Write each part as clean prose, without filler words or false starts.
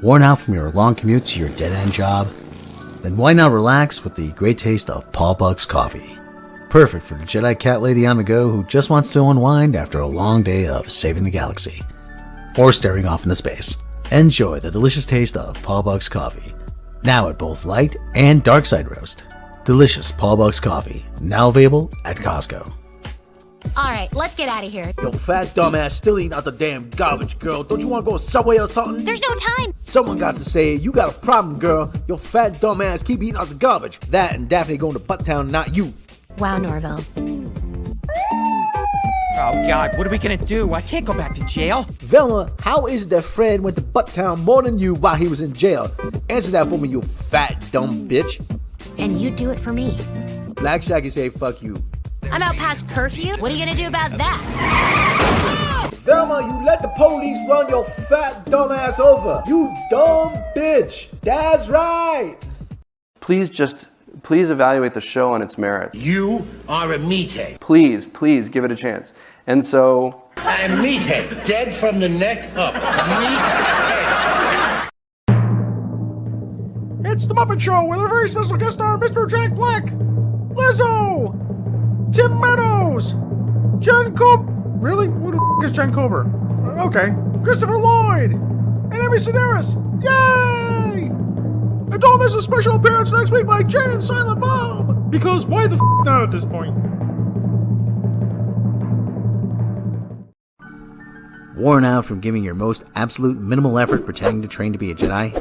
Worn out from your long commute to your dead-end job? Then why not relax with the great taste of Paul Buck's coffee? Perfect for the Jedi cat lady on the go who just wants to unwind after a long day of saving the galaxy. Or staring off into space. Enjoy the delicious taste of Paul Buck's coffee. Now at both light and dark side roast. Delicious Paul Buck's coffee. Now available at Costco. Alright, let's get out of here. Yo, fat dumbass, still eating out the damn garbage, girl. Don't you want to go Subway or something? There's no time. Someone got to say, you got a problem, girl. Your fat dumbass keep eating out the garbage. That and Daphne going to Butttown, not you. Wow, Norville. Oh, God, what are we gonna do? I can't go back to jail. Velma, how is it that Fred went to Butttown more than you while he was in jail? Answer that for me, you fat dumb bitch. And you do it for me. Black Shaggy say, fuck you. I'm out past curfew. What are you gonna do about that? Velma, you let the police run your fat dumb ass over. You dumb bitch. That's right. Please evaluate the show on its merits. You are a meathead. Please give it a chance. And so... A meathead, dead from the neck up. Meathead. It's the Muppet Show with a very special guest star, Mr. Jack Black, Lizzo, Tim Meadows, Jen Cobb. Really? Who the f*** is Jen Kober? Okay. Christopher Lloyd, and Emmy Sedaris. Yay! And don't miss a special appearance next week by Jay and Silent Bob! Because why the f*** not at this point? Worn out from giving your most absolute minimal effort pretending to train to be a Jedi?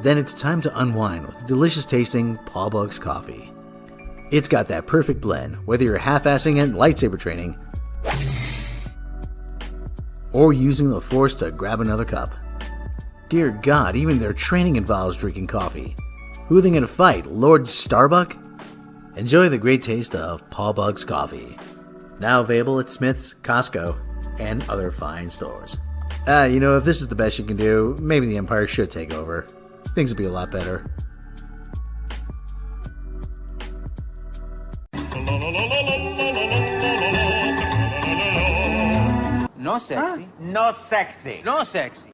Then it's time to unwind with delicious tasting Paul Buck's coffee. It's got that perfect blend, whether you're half-assing it lightsaber training or using the Force to grab another cup. Dear God, even their training involves drinking coffee. Who are they going to fight, Lord Starbuck? Enjoy the great taste of Paul Buck's coffee. Now available at Smith's, Costco, and other fine stores. If this is the best you can do, maybe the Empire should take over. Things would be a lot better. No sexy. No sexy. No sexy.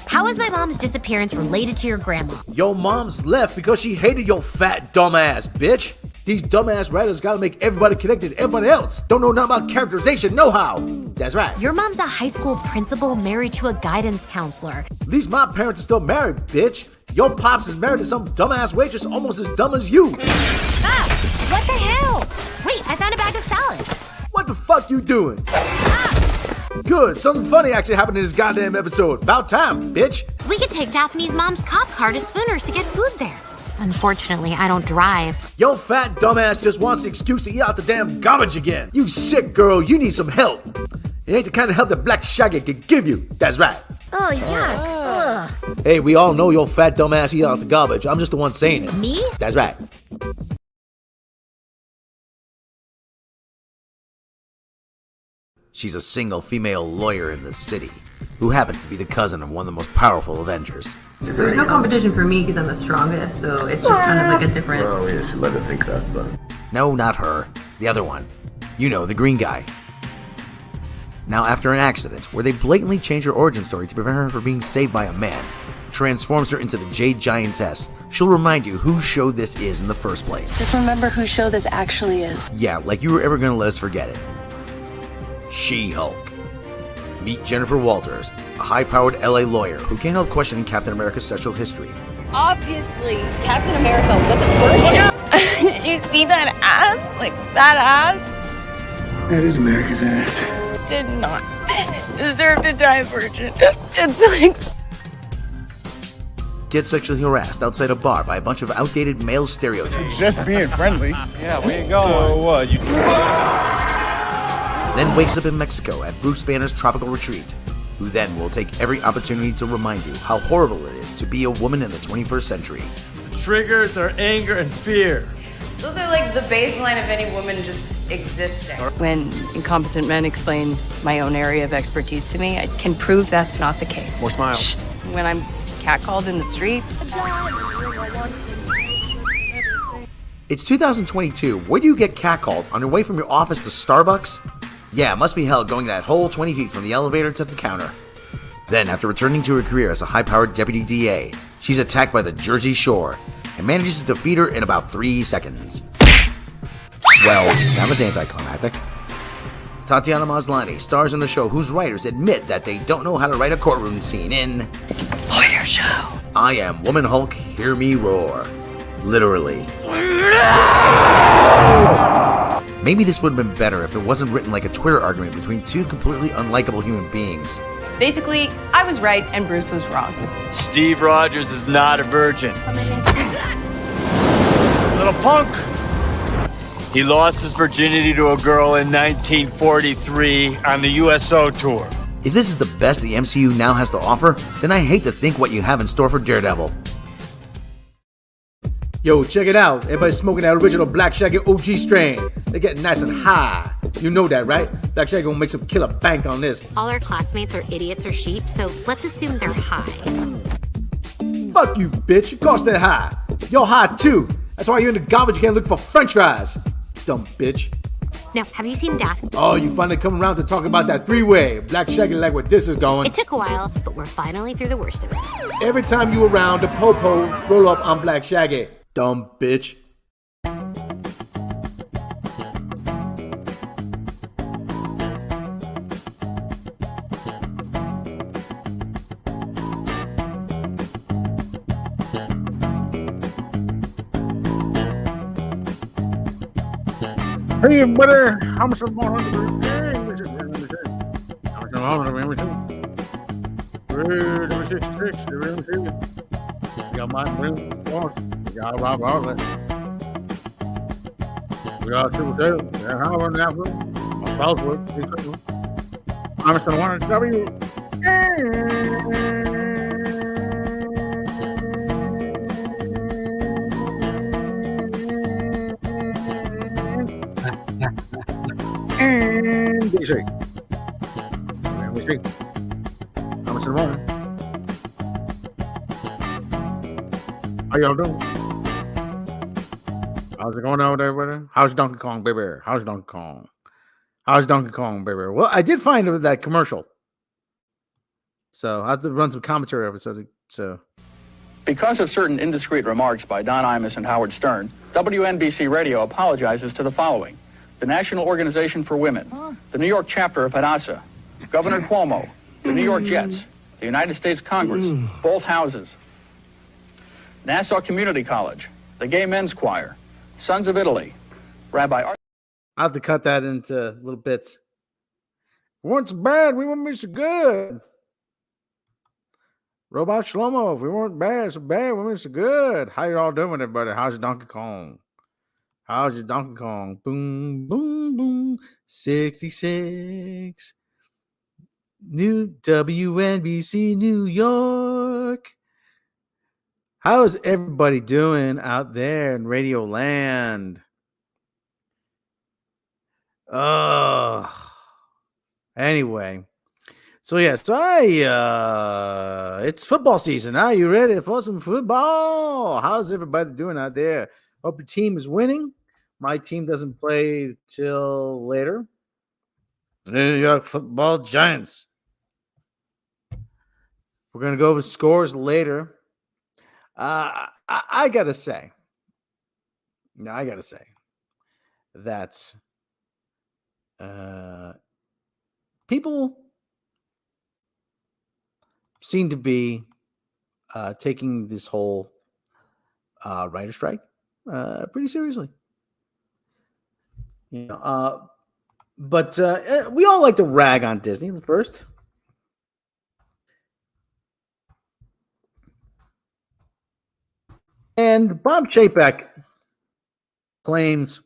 How is my mom's disappearance related to your grandma? Your mom's left because she hated your fat dumbass, bitch. These dumbass writers gotta make everybody connected to everybody else. Don't know nothing about characterization, know how. That's right. Your mom's a high school principal married to a guidance counselor. At least my parents are still married, bitch. Your pops is married to some dumbass waitress almost as dumb as you. Ah! What the hell? Wait, I found a bag of salad. What the fuck you doing? Ah! Good, something funny actually happened in this goddamn episode. About time, bitch. We could take Daphne's mom's cop car to Spooner's to get food there. Unfortunately, I don't drive. Your fat dumbass just wants an excuse to eat out the damn garbage again. You sick girl, you need some help. It ain't the kind of help that Black Shaggy can give you. That's right. Oh, yuck. Ugh. Hey, we all know your fat dumbass eat out the garbage. I'm just the one saying it. Me? That's right. She's a single female lawyer in the city, who happens to be the cousin of one of the most powerful Avengers. There's no competition for me because I'm the strongest, so it's just kind of like a different... Oh, yeah, she'd like to think that, but... No, not her. The other one. You know, the green guy. Now, after an accident, where they blatantly change her origin story to prevent her from being saved by a man, transforms her into the Jade Giantess, she'll remind you whose show this is in the first place. Just remember whose show this actually is. Yeah, like you were ever gonna let us forget it. She-Hulk. Meet Jennifer Walters, a high-powered LA lawyer who can't help questioning Captain America's sexual history. Obviously, Captain America was a virgin. Did you see that ass? Like, that ass? That is America's ass. Did not deserve to die a virgin. It's like... Gets sexually harassed outside a bar by a bunch of outdated male stereotypes. Just being friendly. Yeah, where you going? So what? Then wakes up in Mexico at Bruce Banner's tropical retreat, who then will take every opportunity to remind you how horrible it is to be a woman in the 21st century. The triggers are anger and fear. Those are like the baseline of any woman just existing. When incompetent men explain my own area of expertise to me, I can prove that's not the case. More smiles. When I'm catcalled in the street. It's 2022. Where do you get catcalled? On your way from your office to Starbucks? Yeah, it must be hell going that whole 20 feet from the elevator to the counter. Then, after returning to her career as a high-powered deputy DA, she's attacked by the Jersey Shore and manages to defeat her in about 3 seconds. Well, that was anticlimactic. Tatiana Maslany stars in the show whose writers admit that they don't know how to write a courtroom scene in Lawyer Show. I Am Woman Hulk, Hear Me Roar. Literally. Maybe this would have been better if it wasn't written like a Twitter argument between two completely unlikable human beings. Basically, I was right and Bruce was wrong. Steve Rogers is not a virgin. Little punk. He lost his virginity to a girl in 1943 on the USO tour. If this is the best the MCU now has to offer, then I hate to think what you have in store for Daredevil. Yo, check it out. Everybody's smoking that original Black Shaggy OG strain. They're getting nice and high. You know that, right? Black Shaggy gonna make some killer bank on this. All our classmates are idiots or sheep, so let's assume they're high. Fuck you, bitch. Of course they're high. You're high too. That's why you're in the garbage can looking for french fries. Dumb bitch. Now, have you seen Daphne? Oh, you finally come around to talk about that three-way. Black Shaggy like where this is going. It took a while, but we're finally through the worst of it. Every time you around, the po-po roll up on Black Shaggy. Dumb bitch. Hey, brother, how much of how much got my ring. We got Rob Outlet. We got Triple Seven. Yeah, how about that? My Southwood. I'm just gonna want to W. And DC. And we see. How much in the morning? How y'all doing? How's it going over there, brother? How's Donkey Kong, baby? How's Donkey Kong? How's Donkey Kong, baby? Well, I did find that commercial. So I have to run some commentary over it. So. Because of certain indiscreet remarks by Don Imus and Howard Stern, WNBC Radio apologizes to the following: the National Organization for Women, the New York chapter of Hadassah, Governor Cuomo, the New York Jets, the United States Congress, both houses, Nassau Community College, the Gay Men's Choir, Sons of Italy, Rabbi Art. I'll have to cut that into little bits. We weren't so bad, we weren't so good. Robot Shlomo, if we weren't bad, we weren't so good. How you all doing, everybody? How's your Donkey Kong? How's your Donkey Kong? Boom, boom, boom. 66. New WNBC New York. How is everybody doing out there in Radio Land? Anyway. So it's football season. Are you ready for some football? How's everybody doing out there? Hope your team is winning. My team doesn't play till later. The New York Football Giants. We're going to go over scores later. I got to say that people seem to be taking this whole writer strike pretty seriously. But we all like to rag on Disney first. And Bob Chapek claims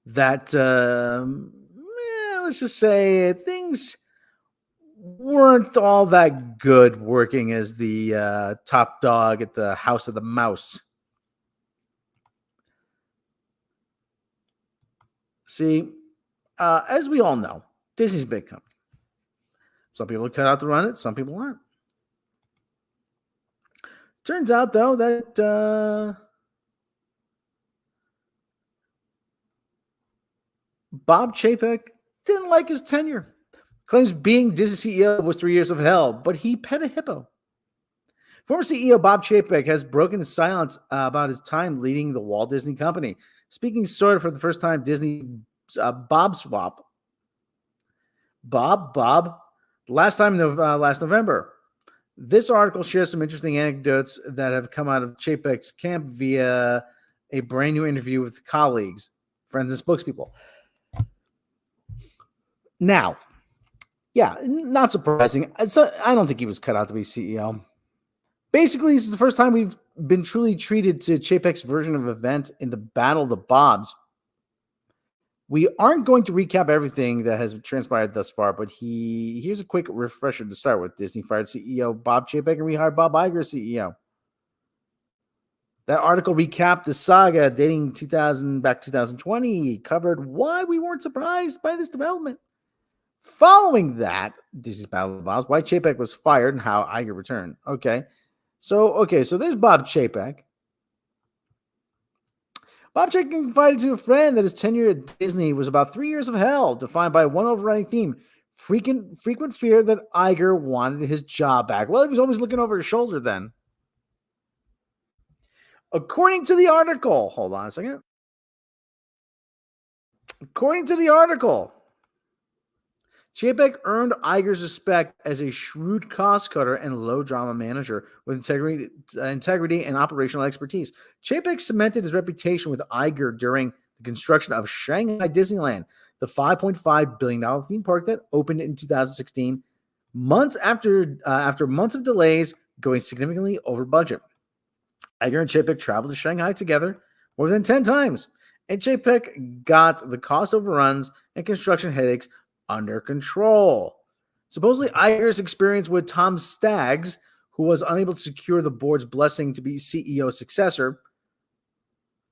that, let's just say, things weren't all that good working as the top dog at the House of the Mouse. See, as we all know, Disney's a big company. Some people are cut out to run it, some people aren't. Turns out, though, that Bob Chapek didn't like his tenure. Claims being Disney CEO was 3 years of hell, but he pet a hippo. Former CEO Bob Chapek has broken silence about his time leading the Walt Disney Company. Speaking sort of for the first time, Disney Bob swap. Bob, last November. This article shares some interesting anecdotes that have come out of Chapek's camp via a brand new interview with colleagues, friends, and spokespeople. Now, yeah, not surprising. I don't think he was cut out to be CEO. Basically, this is the first time we've been truly treated to Chapek's version of event in the Battle of the Bobs. We aren't going to recap everything that has transpired thus far, but here's a quick refresher to start with. Disney fired CEO Bob Chapek and rehired Bob Iger as CEO. That article recapped the saga dating 2020, covered why we weren't surprised by this development. Following that, Disney's Battle of the Bobs, why Chapek was fired and how Iger returned. So there's Bob Chapek. Bob Chapek confided to a friend that his tenure at Disney was about 3 years of hell, defined by one overriding theme: frequent fear that Iger wanted his job back. Well, he was always looking over his shoulder then. According to the article, hold on a second. According to the article, Chapek earned Iger's respect as a shrewd cost cutter and low drama manager with integrity and operational expertise. Chapek cemented his reputation with Iger during the construction of Shanghai Disneyland, the $5.5 billion theme park that opened in 2016, months after months of delays, going significantly over budget. Iger and Chapek traveled to Shanghai together more than 10 times, and Chapek got the cost overruns and construction headaches under control. Supposedly, Iger's experience with Tom Staggs, who was unable to secure the board's blessing to be CEO successor,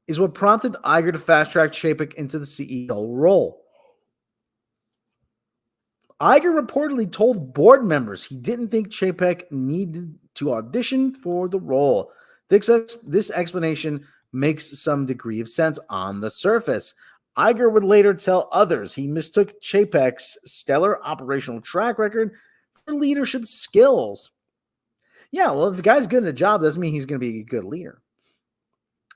is what prompted Iger to fast-track Chapek into the CEO role. Iger reportedly told board members he didn't think Chapek needed to audition for the role. This explanation makes some degree of sense on the surface. Iger would later tell others he mistook Chapek's stellar operational track record for leadership skills. Yeah, well, if the guy's good at a job, doesn't mean he's going to be a good leader.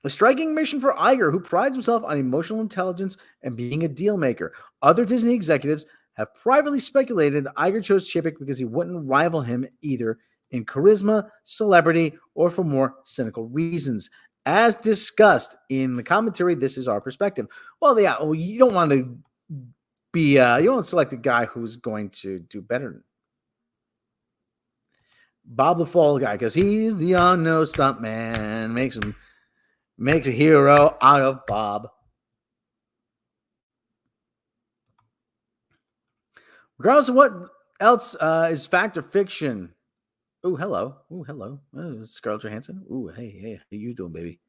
A striking mission for Iger, who prides himself on emotional intelligence and being a deal maker. Other Disney executives have privately speculated that Iger chose Chapek because he wouldn't rival him either in charisma, celebrity, or for more cynical reasons. As discussed in the commentary, this is our perspective. Well, yeah, you don't want to be, you don't want to select a guy who's going to do better. Bob the Fall Guy, because he's the unknown stunt man, makes a hero out of Bob. Regardless of what else is fact or fiction. Oh, hello. Oh, Scarlett Johansson. Oh, hey, how you doing, baby?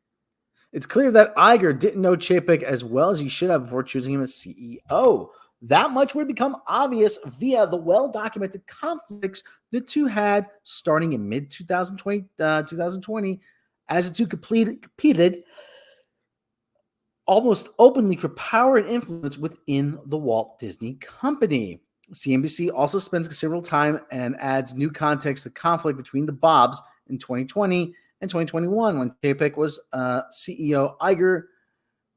It's clear that Iger didn't know Chapek as well as he should have before choosing him as CEO. That much would become obvious via the well-documented conflicts the two had starting in mid-2020 as the two competed almost openly for power and influence within the Walt Disney Company. CNBC also spends considerable time and adds new context to conflict between the Bobs in 2020 and 2021 when Chapek was CEO, Iger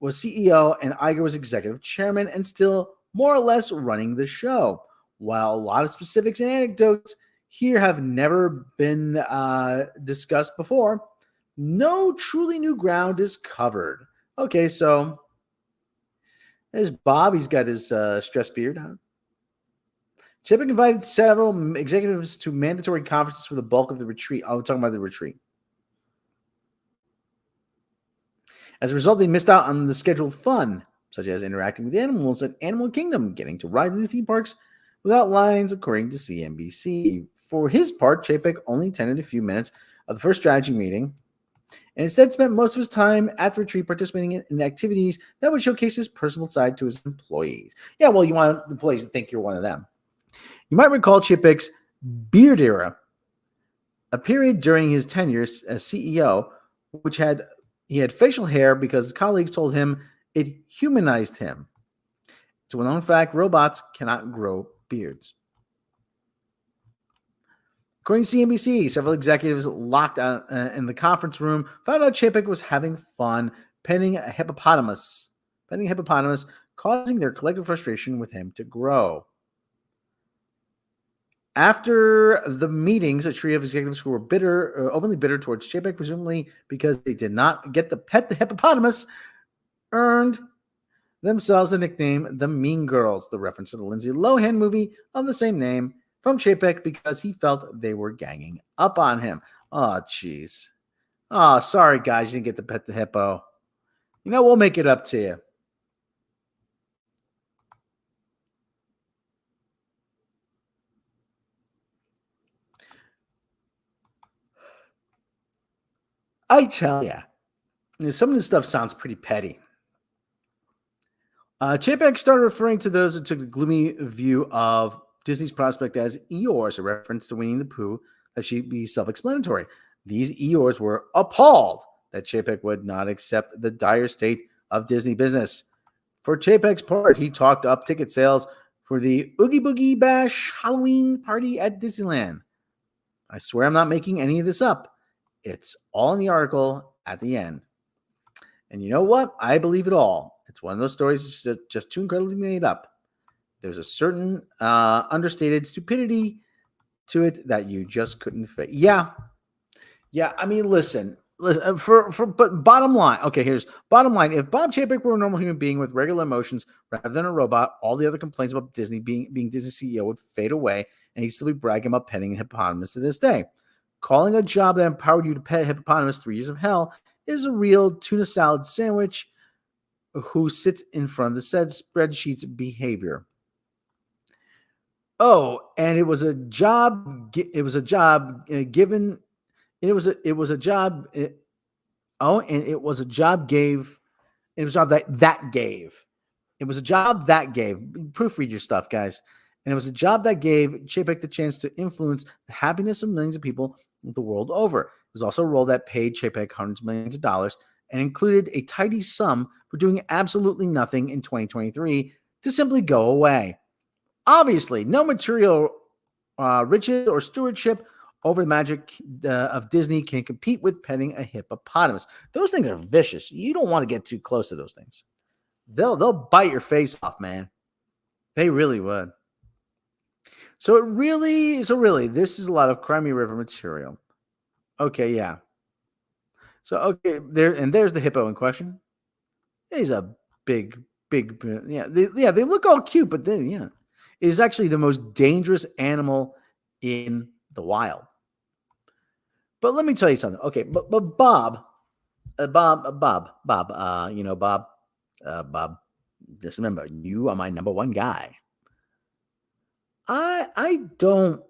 was CEO, and Iger was executive chairman and still more or less running the show. While a lot of specifics and anecdotes here have never been discussed before, no truly new ground is covered. Okay, so there's Bob. He's got his stress beard on. Chapek invited several executives to mandatory conferences for the bulk of the retreat. Oh, we're talking about the retreat. As a result, they missed out on the scheduled fun, such as interacting with animals at Animal Kingdom, getting to ride in the theme parks without lines, according to CNBC. For his part, Chapek only attended a few minutes of the first strategy meeting and instead spent most of his time at the retreat participating in activities that would showcase his personal side to his employees. Yeah, well, you want the employees to think you're one of them. You might recall Chapek's beard era, a period during his tenure as CEO, which he had facial hair because his colleagues told him it humanized him. It's a well-known fact, robots cannot grow beards. According to CNBC, several executives locked in the conference room found out Chapek was having fun petting a hippopotamus, causing their collective frustration with him to grow. After the meetings, a trio of executives who were openly bitter towards Chapek, presumably because they did not get to pet the hippopotamus, earned themselves the nickname the Mean Girls, the reference to the Lindsay Lohan movie of the same name, from Chapek because he felt they were ganging up on him. Oh, jeez. Oh, sorry, guys, you didn't get to pet the hippo. We'll make it up to you. I tell you, some of this stuff sounds pretty petty. Chapek started referring to those who took a gloomy view of Disney's prospect as Eeyores, a reference to Winnie the Pooh that should be self-explanatory. These Eeyores were appalled that Chapek would not accept the dire state of Disney business. For Chapek's part, he talked up ticket sales for the Oogie Boogie Bash Halloween party at Disneyland. I swear I'm not making any of this up. It's all in the article at the end. And you know what? I believe it all. It's one of those stories that's just too incredibly made up. There's a certain understated stupidity to it that you just couldn't fit. Yeah. I mean, listen. But bottom line. Okay, here's bottom line. If Bob Chapek were a normal human being with regular emotions rather than a robot, all the other complaints about Disney being Disney CEO would fade away, and he'd still be bragging about petting a hippopotamus to this day. Calling a job that empowered you to pet a hippopotamus 3 years of hell is a real tuna salad sandwich who sits in front of the said spreadsheet's behavior. Oh, and it was a job given. It was a job Proofread your stuff, guys. And it was a job that gave Chapek the chance to influence the happiness of millions of people the world over. It was also a role that paid Chapek hundreds of millions of dollars and included a tidy sum for doing absolutely nothing in 2023 to simply go away. Obviously, no material riches or stewardship over the magic of Disney can compete with petting a hippopotamus. Those things are vicious. You don't want to get too close to those things. They'll bite your face off, man. They really would. So really, this is a lot of Crimey River material. Okay, yeah. So there's the hippo in question. He's a big, they look all cute, but then it is actually the most dangerous animal in the wild. But let me tell you something. Okay, but Bob, just remember, you are my number one guy. I don't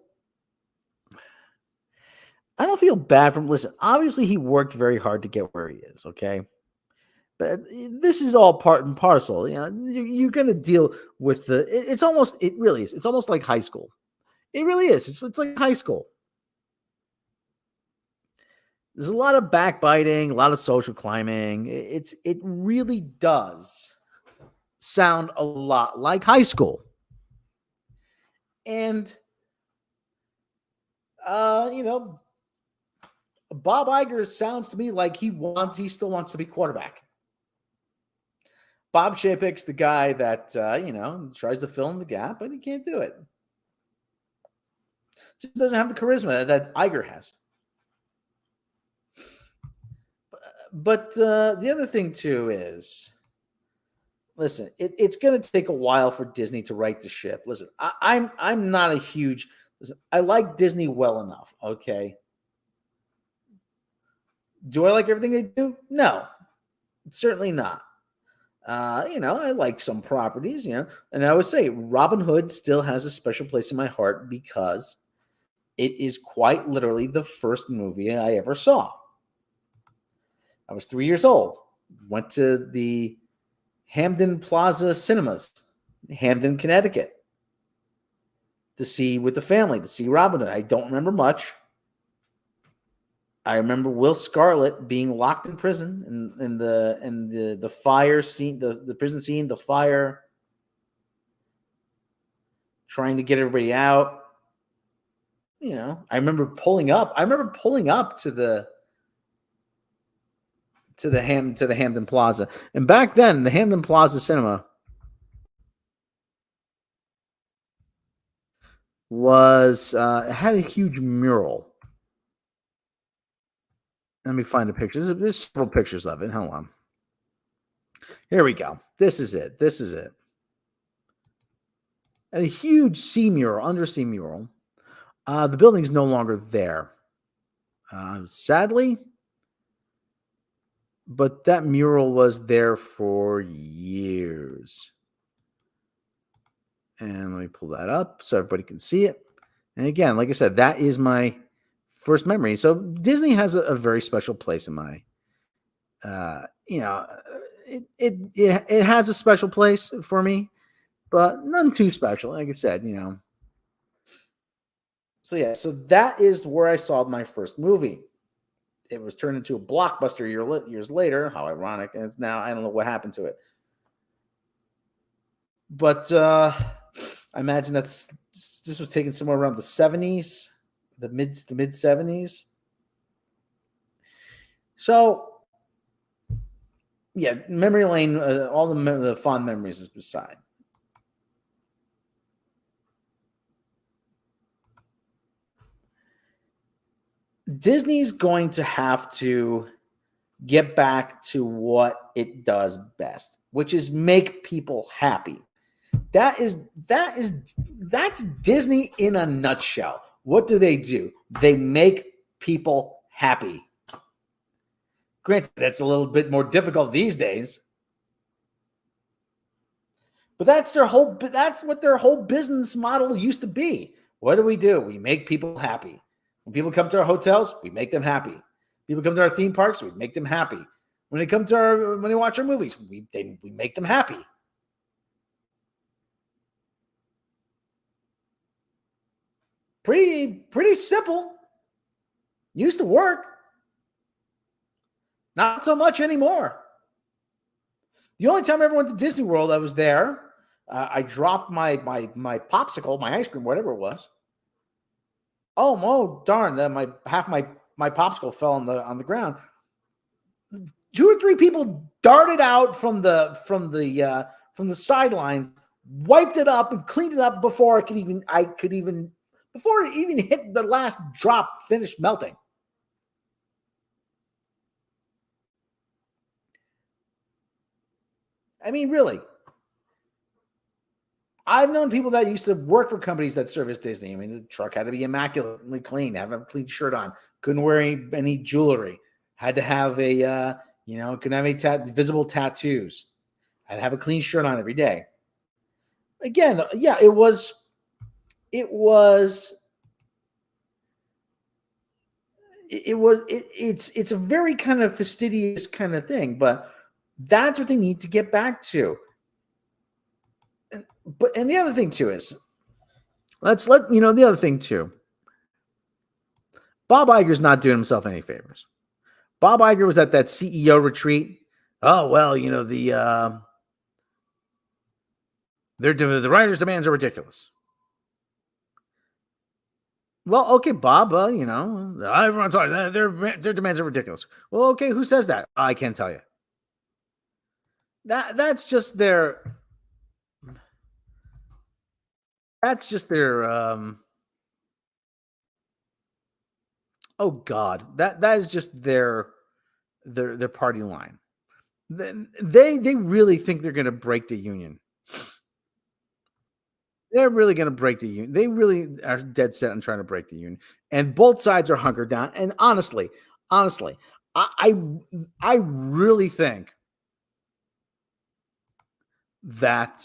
feel bad for him. Listen, obviously he worked very hard to get where he is, okay? But this is all part and parcel. You're going to deal with it really is. It's almost like high school. It really is. It's like high school. There's a lot of backbiting, a lot of social climbing. It really does sound a lot like high school. And, Bob Iger sounds to me like he still wants to be quarterback. Bob Chapek's the guy that, tries to fill in the gap, but he can't do it. He doesn't have the charisma that Iger has. But the other thing, too, is, listen, it's going to take a while for Disney to right the ship. Listen, I'm not a huge... Listen, I like Disney well enough, okay? Do I like everything they do? No, certainly not. I like some properties, and I would say Robin Hood still has a special place in my heart because it is quite literally the first movie I ever saw. I was 3 years old. Went to the Hamden Plaza Cinemas, Hamden, Connecticut, to see with the family, to see Robin Hood. I don't remember much. I remember Will Scarlet being locked in prison and the fire scene, the prison scene, the fire, trying to get everybody out. I remember pulling up. I remember pulling up to the Hampton Plaza, and back then the Hampton Plaza Cinema was it had a huge mural. Let me find the pictures. There's several pictures of it. Hold on. Here we go. This is it. This is it. A huge sea mural, undersea mural. The building's no longer there, sadly. But that mural was there for years. And let me pull that up so everybody can see it. And again, like I said, that is my first memory. So Disney has a very special place in my, it has a special place for me, but none too special. Like I said, So yeah, so that is where I saw my first movie. It was turned into a blockbuster years later. How ironic! And it's now I don't know what happened to it, but I imagine this was taken somewhere around the 70s, the mid 70s. So yeah, memory lane. All the fond memories is beside. Disney's going to have to get back to what it does best, which is make people happy. That's Disney in a nutshell. What do? They make people happy. Granted, that's a little bit more difficult these days. But that's what their whole business model used to be. What do? We make people happy. When people come to our hotels, we make them happy. People come to our theme parks, we make them happy. When they watch our movies, we make them happy. Pretty simple. Used to work. Not so much anymore. The only time I ever went to Disney World, I was there. I dropped my popsicle, my ice cream, whatever it was. Oh darn! Half my popsicle fell on the ground. 2 or 3 people darted out from the sideline, wiped it up and cleaned it up before it even hit the last drop, finished melting. I mean, really. I've known people that used to work for companies that service Disney. I mean, the truck had to be immaculately clean, have a clean shirt on, couldn't wear any jewelry, had to have couldn't have any visible tattoos, had to have a clean shirt on every day. Again, yeah, it's a very kind of fastidious kind of thing, but that's what they need to get back to. And the other thing too is, the other thing too, Bob Iger's not doing himself any favors. Bob Iger was at that CEO retreat. Oh, well, the writers' demands are ridiculous. Well, okay, Bob, everyone's sorry, their demands are ridiculous. Well, okay, who says that? I can't tell you. That's just their oh God, that is just their party line. They really think they're going to break the union. They're really going to break the union. They really are dead set on trying to break the union, and both sides are hunkered down. And honestly, I really think that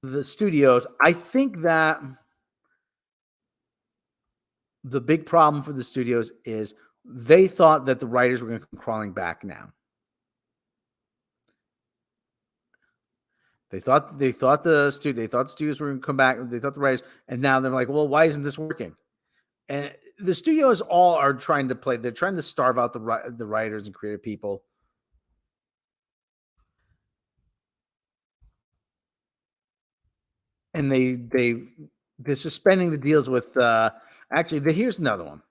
the studios, I think that the big problem for the studios is they thought that the writers were going to come crawling back now. They thought the studios were going to come back. They thought the writers, and now they're like, well, why isn't this working? And the studios all are trying to play. They're trying to starve out the writers and creative people. and they're suspending the deals with. Actually, here's another one.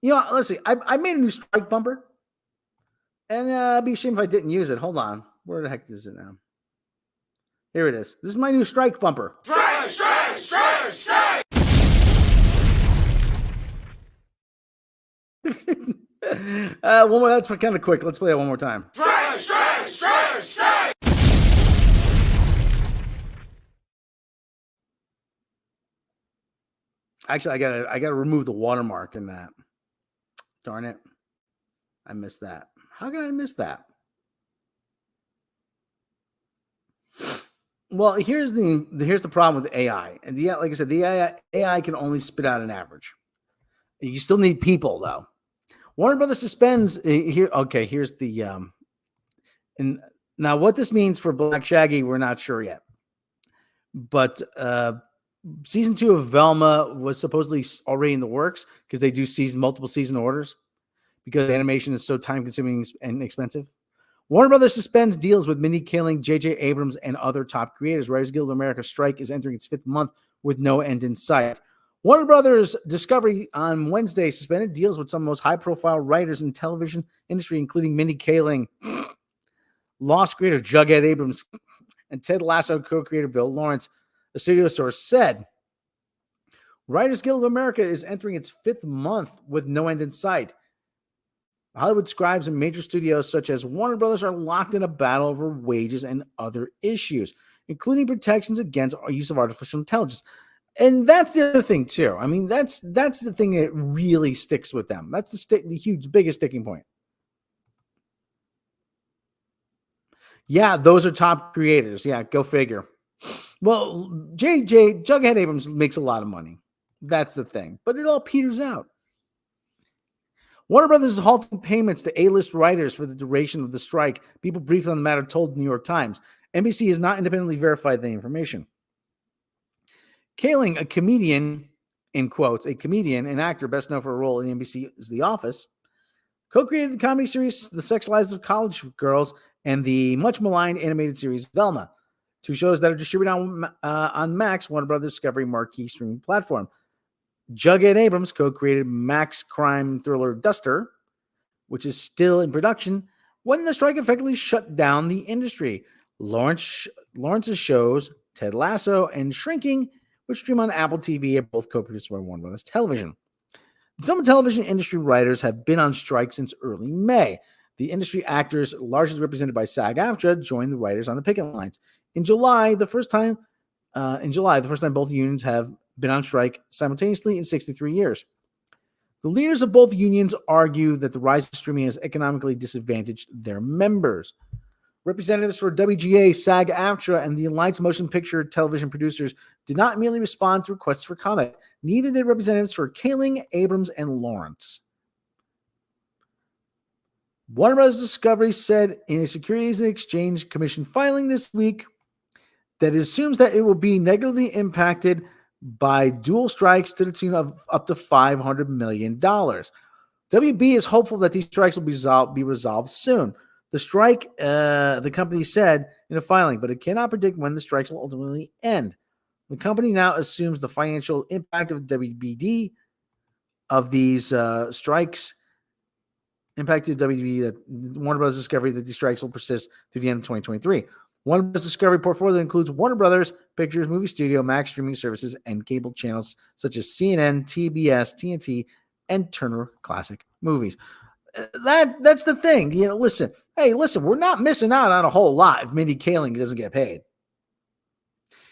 You know, let's see. I made a new strike bumper, and I'd be ashamed if I didn't use it. Hold on, where the heck is it now? Here it is. This is my new strike bumper. Strike, strike, strike, strike. One more. That's kind of quick. Let's play it one more time. Strike, strike, strike, strike. Actually, I gotta remove the watermark in that. Darn it. I missed that. How can I miss that? Well, here's the problem with AI. And like I said, the AI can only spit out an average. You still need people, though. Warner Brothers suspends here. Okay, here's the and now what this means for Black Shaggy, we're not sure yet. But season 2 of Velma was supposedly already in the works because they do multiple season orders because animation is so time consuming and expensive. Warner Brothers suspends deals with Mindy Kaling, J.J. Abrams, and other top creators. Writers Guild of America strike is entering its 5th month with no end in sight. Warner Brothers Discovery on Wednesday suspended deals with some of the most high-profile writers in television industry, including Mindy Kaling, Lost creator Jughead Abrams, and Ted Lasso co-creator Bill Lawrence. A studio source said, Writers Guild of America is entering its 5th month with no end in sight. Hollywood scribes and major studios such as Warner Brothers are locked in a battle over wages and other issues, including protections against use of artificial intelligence. And that's the other thing, too. I mean, that's the thing that really sticks with them. That's the biggest sticking point. Yeah, those are top creators. Yeah, go figure. Well, Jughead Abrams makes a lot of money. That's the thing. But it all peters out. Warner Brothers is halting payments to A-list writers for the duration of the strike. People briefed on the matter told the New York Times. NBC has not independently verified the information. Kaling, a comedian, in quotes, a comedian and actor best known for a role in NBC's The Office, co-created the comedy series The Sex Lives of College Girls and the much maligned animated series Velma, 2 shows that are distributed on Max, Warner Brothers Discovery marquee streaming platform. Jughead Abrams co-created Max crime thriller Duster, which is still in production when the strike effectively shut down the industry. Lawrence's shows, Ted Lasso and Shrinking, which stream on Apple TV, are both co-produced by Warner Brothers Television. The film and television industry writers have been on strike since early May. The industry actors, largely represented by SAG-AFTRA, joined the writers on the picket lines. In July, the first time both unions have been on strike simultaneously in 63 years. The leaders of both unions argue that the rise of streaming has economically disadvantaged their members. Representatives for WGA, SAG-AFTRA, and the Alliance Motion Picture Television Producers did not immediately respond to requests for comment. Neither did representatives for Kaling, Abrams, and Lawrence. Warner Bros. Discovery said in a Securities and Exchange Commission filing this week that it assumes that it will be negatively impacted by dual strikes to the tune of up to $500 million. WB is hopeful that these strikes will be resolved soon. The strike, the company said in a filing, but it cannot predict when the strikes will ultimately end. The company now assumes the financial impact of WBD of these strikes impacted WB that Warner Bros. Discovery that these strikes will persist through the end of 2023. Warner Bros. Discovery portfolio includes Warner Brothers Pictures, Movie Studio, Max streaming services, and cable channels such as CNN, TBS, TNT, and Turner Classic Movies. That's the thing. You know, listen, we're not missing out on a whole lot if Mindy Kaling doesn't get paid.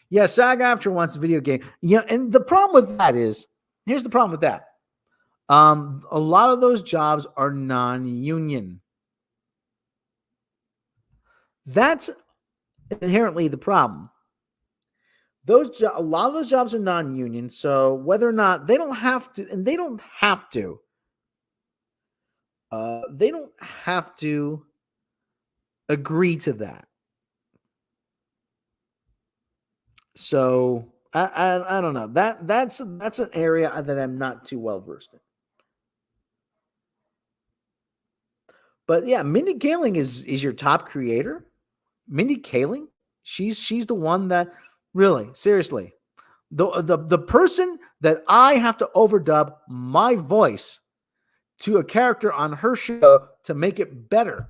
Yeah, SAG-AFTRA wants a video game. Yeah, and the problem with that is, here's the problem with that. A lot of those jobs are non-union. That's inherently the problem. A lot of those jobs are non-union, so whether or not they don't have to, and they don't have to agree to that. So I don't know. That's an area that I'm not too well versed in. But yeah, Mindy Kaling is your top creator. Mindy Kaling, she's the one that Really, seriously. The person that I have to overdub my voice to a character on her show to make it better.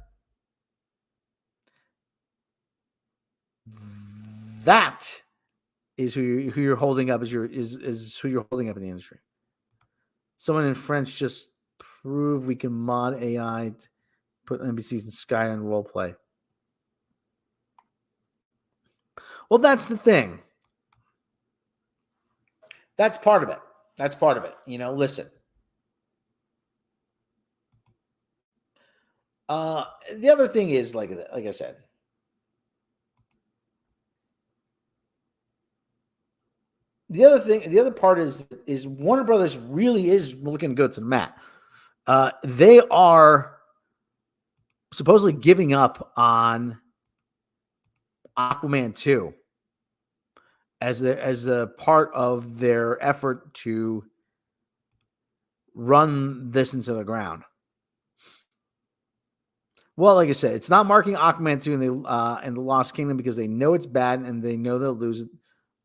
That is who you're holding up is who you're holding up in the industry. Someone in French just proved we can mod AI to put NPCs in Sky on roleplay. Well, that's the thing. That's part of it. That's part of it. Listen. The other thing is, like I said, the other part is Warner Brothers really is looking to go to the mat. They are supposedly giving up on Aquaman 2 as a part of their effort to run this into the ground. Well, like I said, it's not marking Aquaman 2 in the Lost Kingdom because they know it's bad and they know they'll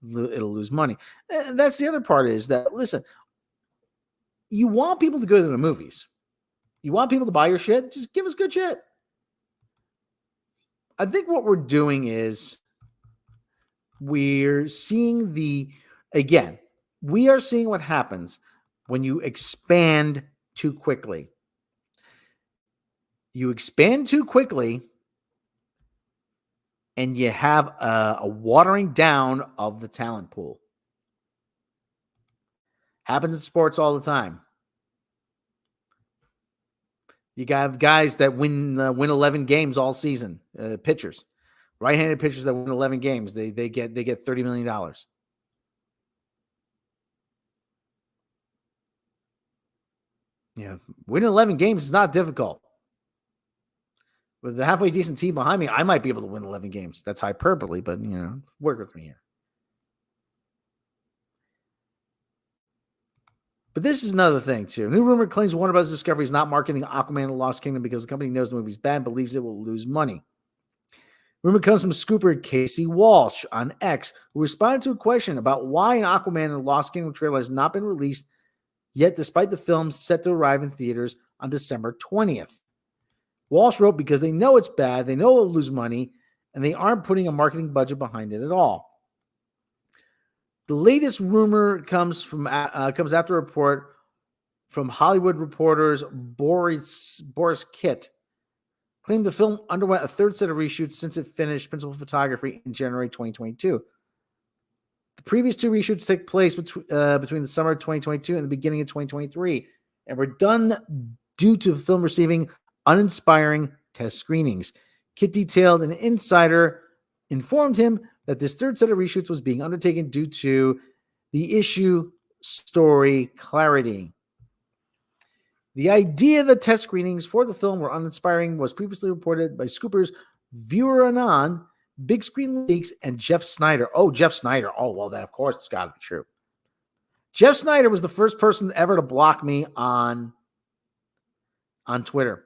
it'll lose money. And that's the other part is that, listen, you want people to go to the movies. You want people to buy your shit? Just give us good shit. I think what we're doing is we're seeing we are seeing what happens when you expand too quickly. You expand too quickly and you have a watering down of the talent pool. Happens in sports all the time. You got guys that win 11 games all season, pitchers. Right-handed pitchers that win 11 games, they get $30 million. Winning 11 games is not difficult. With the halfway decent team behind me, I might be able to win 11 games. That's hyperbole, but, work with me here. But this is another thing, too. New rumor claims Warner Bros. Discovery is not marketing Aquaman and the Lost Kingdom because the company knows the movie's bad and believes it will lose money. Rumor comes from scooper Casey Walsh on X, who responded to a question about why an Aquaman and the Lost Kingdom trailer has not been released yet, despite the film set to arrive in theaters on December 20th. Walsh wrote, because they know it's bad, they know it'll lose money, and they aren't putting a marketing budget behind it at all. The latest rumor comes after a report from Hollywood reporters Boris Kitt claimed the film underwent a third set of reshoots since it finished principal photography in January 2022. The previous two reshoots take place between the summer of 2022 and the beginning of 2023, and were done due to the film receiving uninspiring test screenings. Kitt detailed an insider informed him that this third set of reshoots was being undertaken due to the issue story clarity. The idea that test screenings for the film were uninspiring was previously reported by Scooper's Viewer Anon, Big Screen Leaks, and Jeff Snyder. Oh, Jeff Snyder. Oh, well, then, of course, it's got to be true. Jeff Snyder was the first person ever to block me on Twitter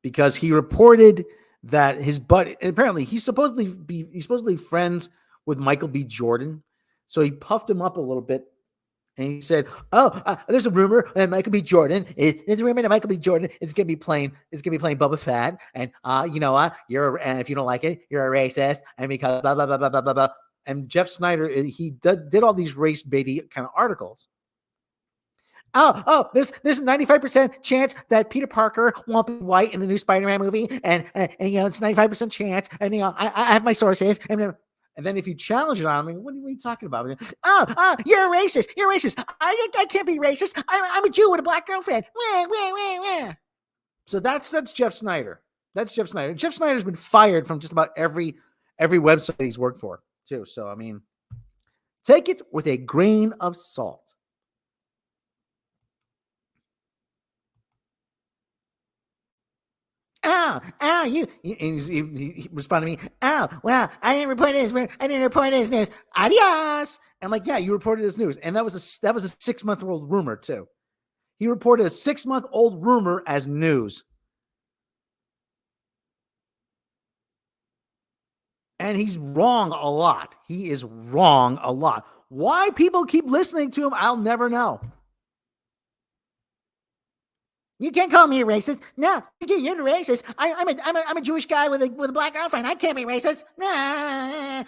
because he reported that his buddy, apparently he's supposedly friends with Michael B. Jordan. So he puffed him up a little bit. And he said, there's a rumor that Michael B. Jordan is a rumor that Michael B. Jordan is going to be playing Boba Fett. And you know what? And if you don't like it, you're a racist. And because blah, blah, blah, blah, blah, blah, blah. And Jeff Snyder, he did all these race baity kind of articles. There's a 95% chance that Peter Parker won't be white in the new Spider-Man movie. And it's 95% chance. And, I have my sources. And then if you challenge it on me, what are you talking about? You're a racist. You're racist. I can't be racist. I'm a Jew with a black girlfriend. So that's Jeff Snyder. That's Jeff Snyder. Jeff Snyder's been fired from just about every website he's worked for, too. So, I mean, take it with a grain of salt. He responded to me. Well, I didn't report it as news. Adios. I'm like, yeah, you reported it as news. And that was a 6-month-old rumor, too. He reported a 6-month-old rumor as news. And he's wrong a lot. He is wrong a lot. Why people keep listening to him, I'll never know. You can't call me a racist. No, you're the racist. I'm a Jewish guy with a black girlfriend. I can't be racist. Nah.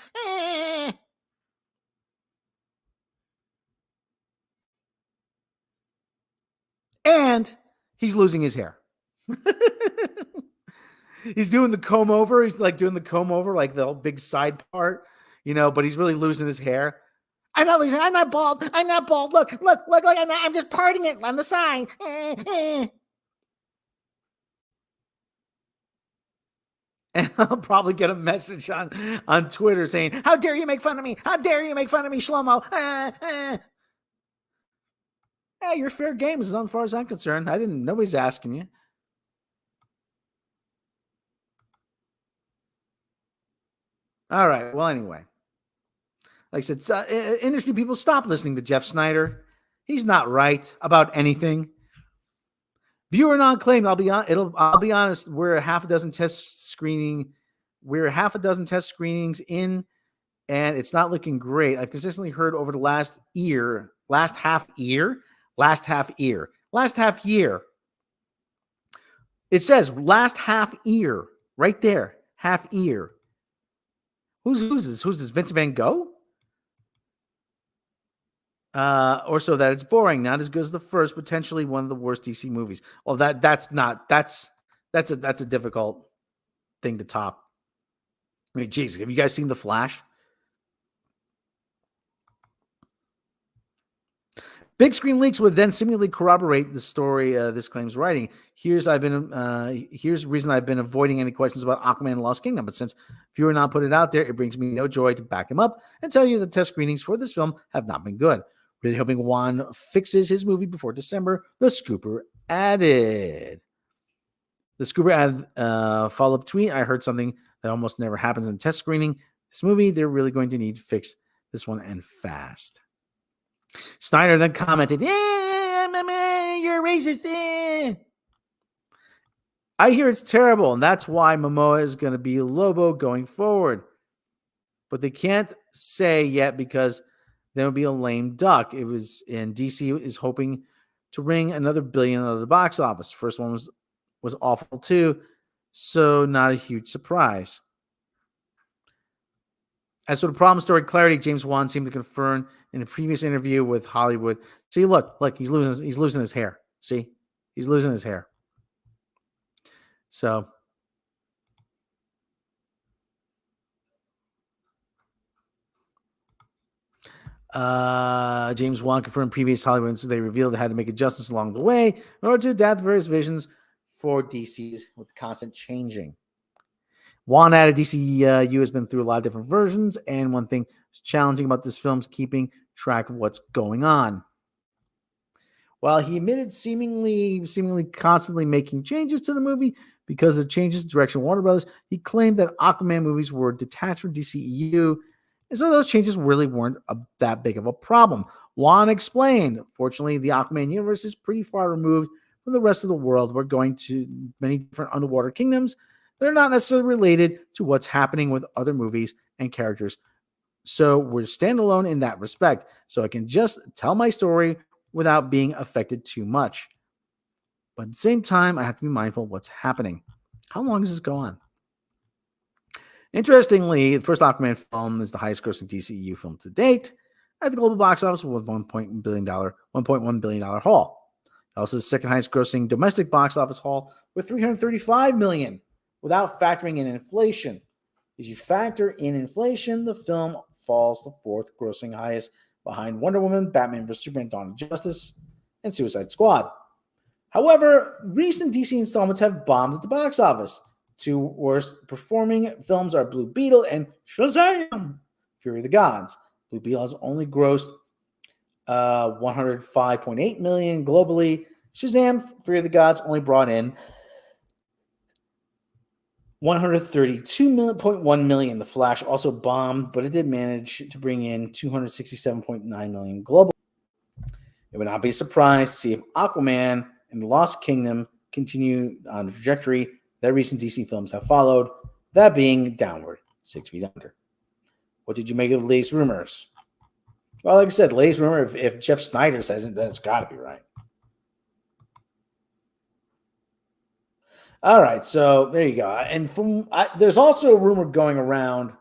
And he's losing his hair. He's doing the comb over. He's like doing the comb over, like the big side part, but he's really losing his hair. I'm not losing. I'm not bald. Look. I'm just parting it on the side. And I'll probably get a message on Twitter saying, "How dare you make fun of me? How dare you make fun of me, Shlomo?" Hey, you're fair game as far as I'm concerned. Nobody's asking you. All right. Well, anyway, like I said, industry people, stop listening to Jeff Snyder. He's not right about anything. Viewer non-claimed. I'll be honest. We're half a dozen test screenings in, and it's not looking great. I've consistently heard over the last half year. It says last half year right there. Half year. Who's this? Who's this? Vincent Van Gogh? Or so that it's boring, not as good as the first, potentially one of the worst DC movies. Well, that's a difficult thing to top. I mean, geez, have you guys seen The Flash? Big screen leaks would then seemingly corroborate the story this claims writing. Here's the reason I've been avoiding any questions about Aquaman and Lost Kingdom, but since viewer not put it out there, it brings me no joy to back him up and tell you the test screenings for this film have not been good. Really hoping Juan fixes his movie before December, the Scooper added. The Scooper added follow-up tweet. I heard something that almost never happens in test screening. This movie, they're really going to need to fix this one and fast. Snyder then commented, you're a racist. I hear it's terrible, and that's why Momoa is going to be Lobo going forward. But they can't say yet because then it would be a lame duck. It was, and DC is hoping to wring another $1 billion out of the box office. First one was awful too, so not a huge surprise. As for the problem story clarity, James Wan seemed to confirm in a previous interview with Hollywood. See, look, he's losing his hair. See, he's losing his hair. So, James Wan confirmed previous Hollywood, so they revealed they had to make adjustments along the way in order to adapt the various visions for DC's with constant changing. Wan added DCU has been through a lot of different versions, and one thing that's challenging about this film is keeping track of what's going on. While he admitted seemingly constantly making changes to the movie because of changes in direction of Warner Brothers, he claimed that Aquaman movies were detached from DCEU, and so those changes really weren't that big of a problem. Wan explained, fortunately, the Aquaman universe is pretty far removed from the rest of the world. We're going to many different underwater kingdoms. They're not necessarily related to what's happening with other movies and characters. So we're standalone in that respect. So I can just tell my story without being affected too much. But at the same time, I have to be mindful of what's happening. How long does this go on? Interestingly, the first Aquaman film is the highest grossing DCEU film to date at the global box office with $1.1 billion haul. Also the second highest grossing domestic box office haul with $335 million. Without factoring in inflation. If you factor in inflation, the film falls to fourth grossing highest behind Wonder Woman, Batman vs. Superman, Dawn of Justice, and Suicide Squad. However, recent DC installments have bombed at the box office. Two worst performing films are Blue Beetle and Shazam! Fury of the Gods. Blue Beetle has only grossed $105.8 million globally. Shazam! Fury of the Gods only brought in $132.1 million. The Flash also bombed, but it did manage to bring in $267.9 million global. It would not be a surprise to see if Aquaman and the Lost Kingdom continue on the trajectory that recent DC films have followed, that being downward. 6 feet under. What did you make of the latest rumors? Well, like I said, latest rumor, if Jeff Snyder says it, then it's got to be right. All right, so there you go. And there's also a rumor going around.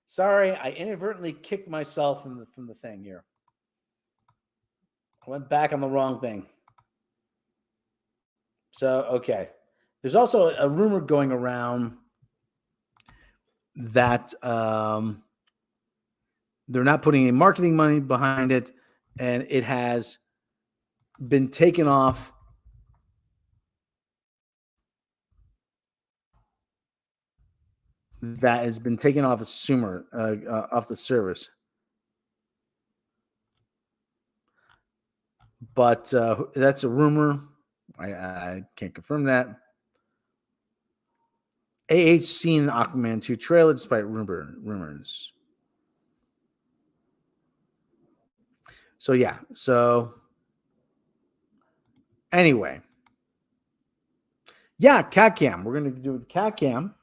Sorry, I inadvertently kicked myself from the thing here. I went back on the wrong thing. So, okay. There's also a rumor going around that they're not putting any marketing money behind it, and it has been taken off. That has been taken off off the service. But that's a rumor. I can't confirm that. seen Aquaman 2 trailer despite rumors. So yeah. So anyway. Yeah, cat cam. We're going to do the cat cam.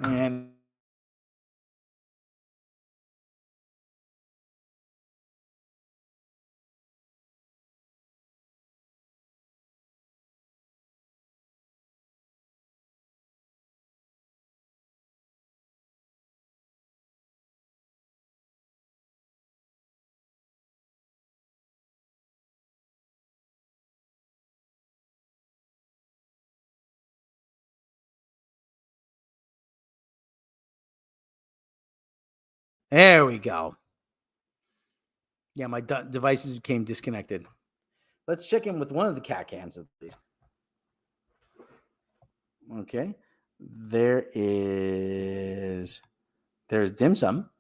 And there we go. Yeah, my devices became disconnected. Let's check in with one of the cat cams at least. Okay. There's Dim Sum.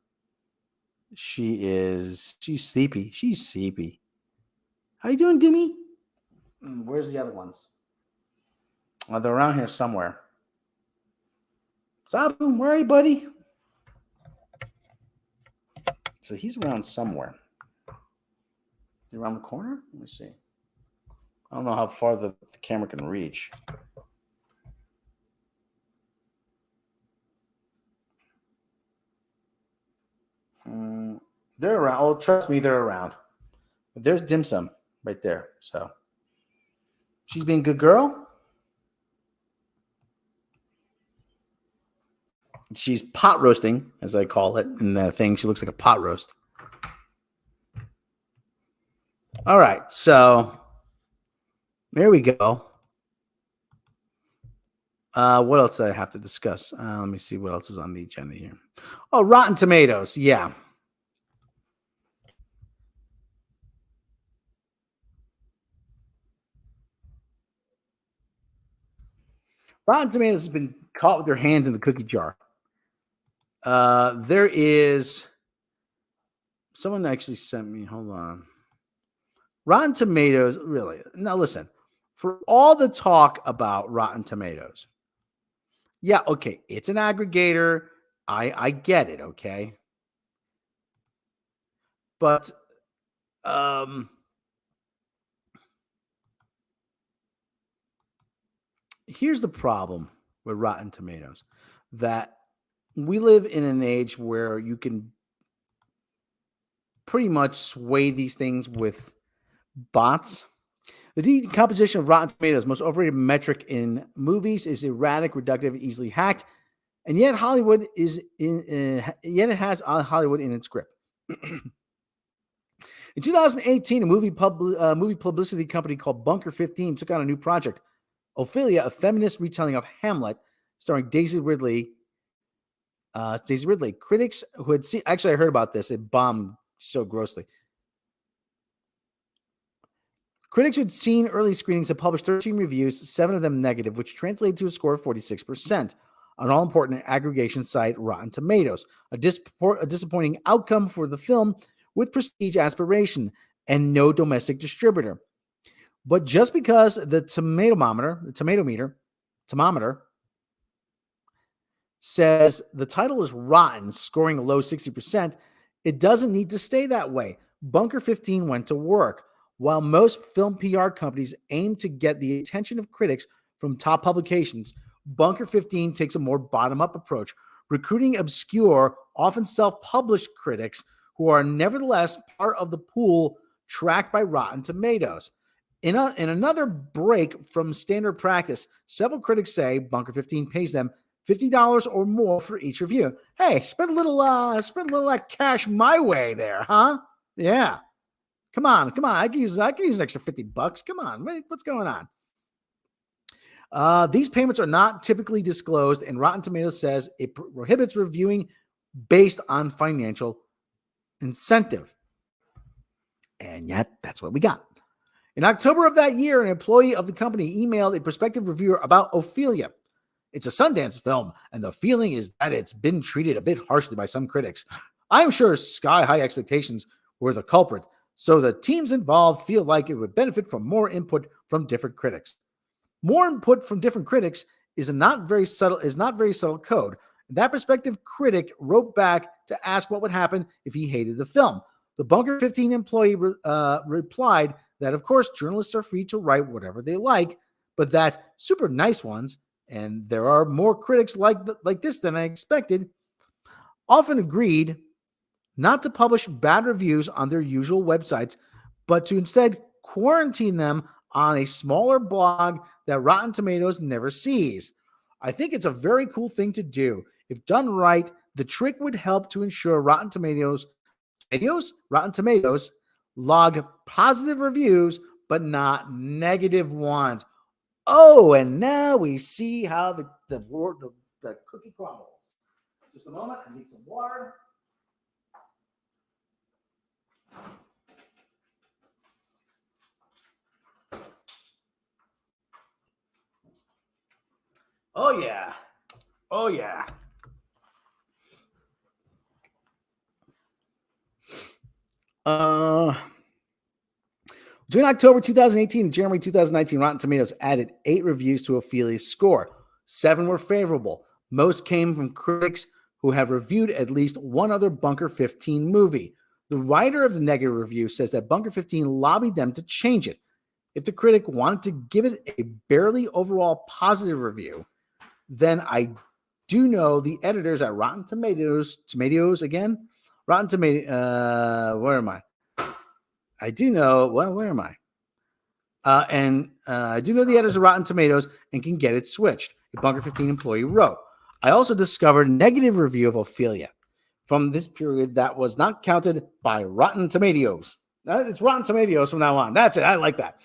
She's sleepy. She's sleepy. How you doing, Dimmy? Where's the other ones? Oh, they're around here somewhere. Sabu, where are you, buddy? So he's around somewhere. Is he around the corner? Let me see. I don't know how far the camera can reach. They're around. Oh, trust me, they're around. But there's Dim Sum right there. So she's being a good girl. She's pot roasting, as I call it, in that thing. She looks like a pot roast. All right, so there we go. What else do I have to discuss? Let me see what else is on the agenda here. Oh, Rotten Tomatoes. Yeah. Rotten Tomatoes has been caught with their hands in the cookie jar. There is someone actually sent me. Hold on. Rotten Tomatoes, really. Now listen, for all the talk about Rotten Tomatoes, yeah, okay, it's an aggregator. I get it, okay. But here's the problem with Rotten Tomatoes, that we live in an age where you can pretty much sway these things with bots. The decomposition of Rotten Tomatoes' most overrated metric in movies is erratic, reductive, easily hacked, and yet Hollywood it has Hollywood in its grip. In 2018, a movie publicity company called Bunker 15 took on a new project, Ophelia, a feminist retelling of Hamlet, starring Daisy Ridley. Critics who had seen, actually, I heard about this. It bombed so grossly. Critics who had seen early screenings have published 13 reviews, 7 of them negative, which translated to a score of 46% on all-important aggregation site Rotten Tomatoes. A disappointing outcome for the film with prestige aspiration and no domestic distributor. But just because the thermometer says the title is rotten, scoring a low 60%. It doesn't need to stay that way. Bunker 15 went to work. While most film PR companies aim to get the attention of critics from top publications, Bunker 15 takes a more bottom-up approach, recruiting obscure, often self-published critics who are nevertheless part of the pool tracked by Rotten Tomatoes. In another break from standard practice, several critics say Bunker 15 pays them $50 or more for each review. Hey, spend a little cash my way there, huh? Yeah. Come on. I can use an extra $50. Come on, what's going on? These payments are not typically disclosed, and Rotten Tomatoes says it prohibits reviewing based on financial incentive. And yet, that's what we got. In October of that year, an employee of the company emailed a prospective reviewer about Ophelia. It's a Sundance film, and the feeling is that it's been treated a bit harshly by some critics. I'm sure sky-high expectations were the culprit, so the teams involved feel like it would benefit from more input from different critics. More input from different critics is not very subtle code. That prospective critic wrote back to ask what would happen if he hated the film. The Bunker 15 employee replied that, of course, journalists are free to write whatever they like, but that super nice ones, and there are more critics like this than I expected, often agreed not to publish bad reviews on their usual websites, but to instead quarantine them on a smaller blog that Rotten Tomatoes never sees. I think it's a very cool thing to do. If done right, the trick would help to ensure Rotten Tomatoes log positive reviews, but not negative ones. Oh, and now we see how the cookie crumbles. Just a moment, I need some water. Oh, yeah. Oh, yeah. Between October 2018 and January 2019, Rotten Tomatoes added 8 reviews to Ophelia's score. 7 were favorable. Most came from critics who have reviewed at least one other Bunker 15 movie. The writer of the negative review says that Bunker 15 lobbied them to change it. If the critic wanted to give it a barely overall positive review, then I do know the editors at Rotten Tomatoes, Rotten Tomatoes, where am I? I do know, well, where am I? I do know the editors of Rotten Tomatoes and can get it switched, a Bunker 15 employee wrote. I also discovered a negative review of Ophelia from this period that was not counted by Rotten Tomatoes. It's Rotten Tomatoes from now on. That's it. I like that.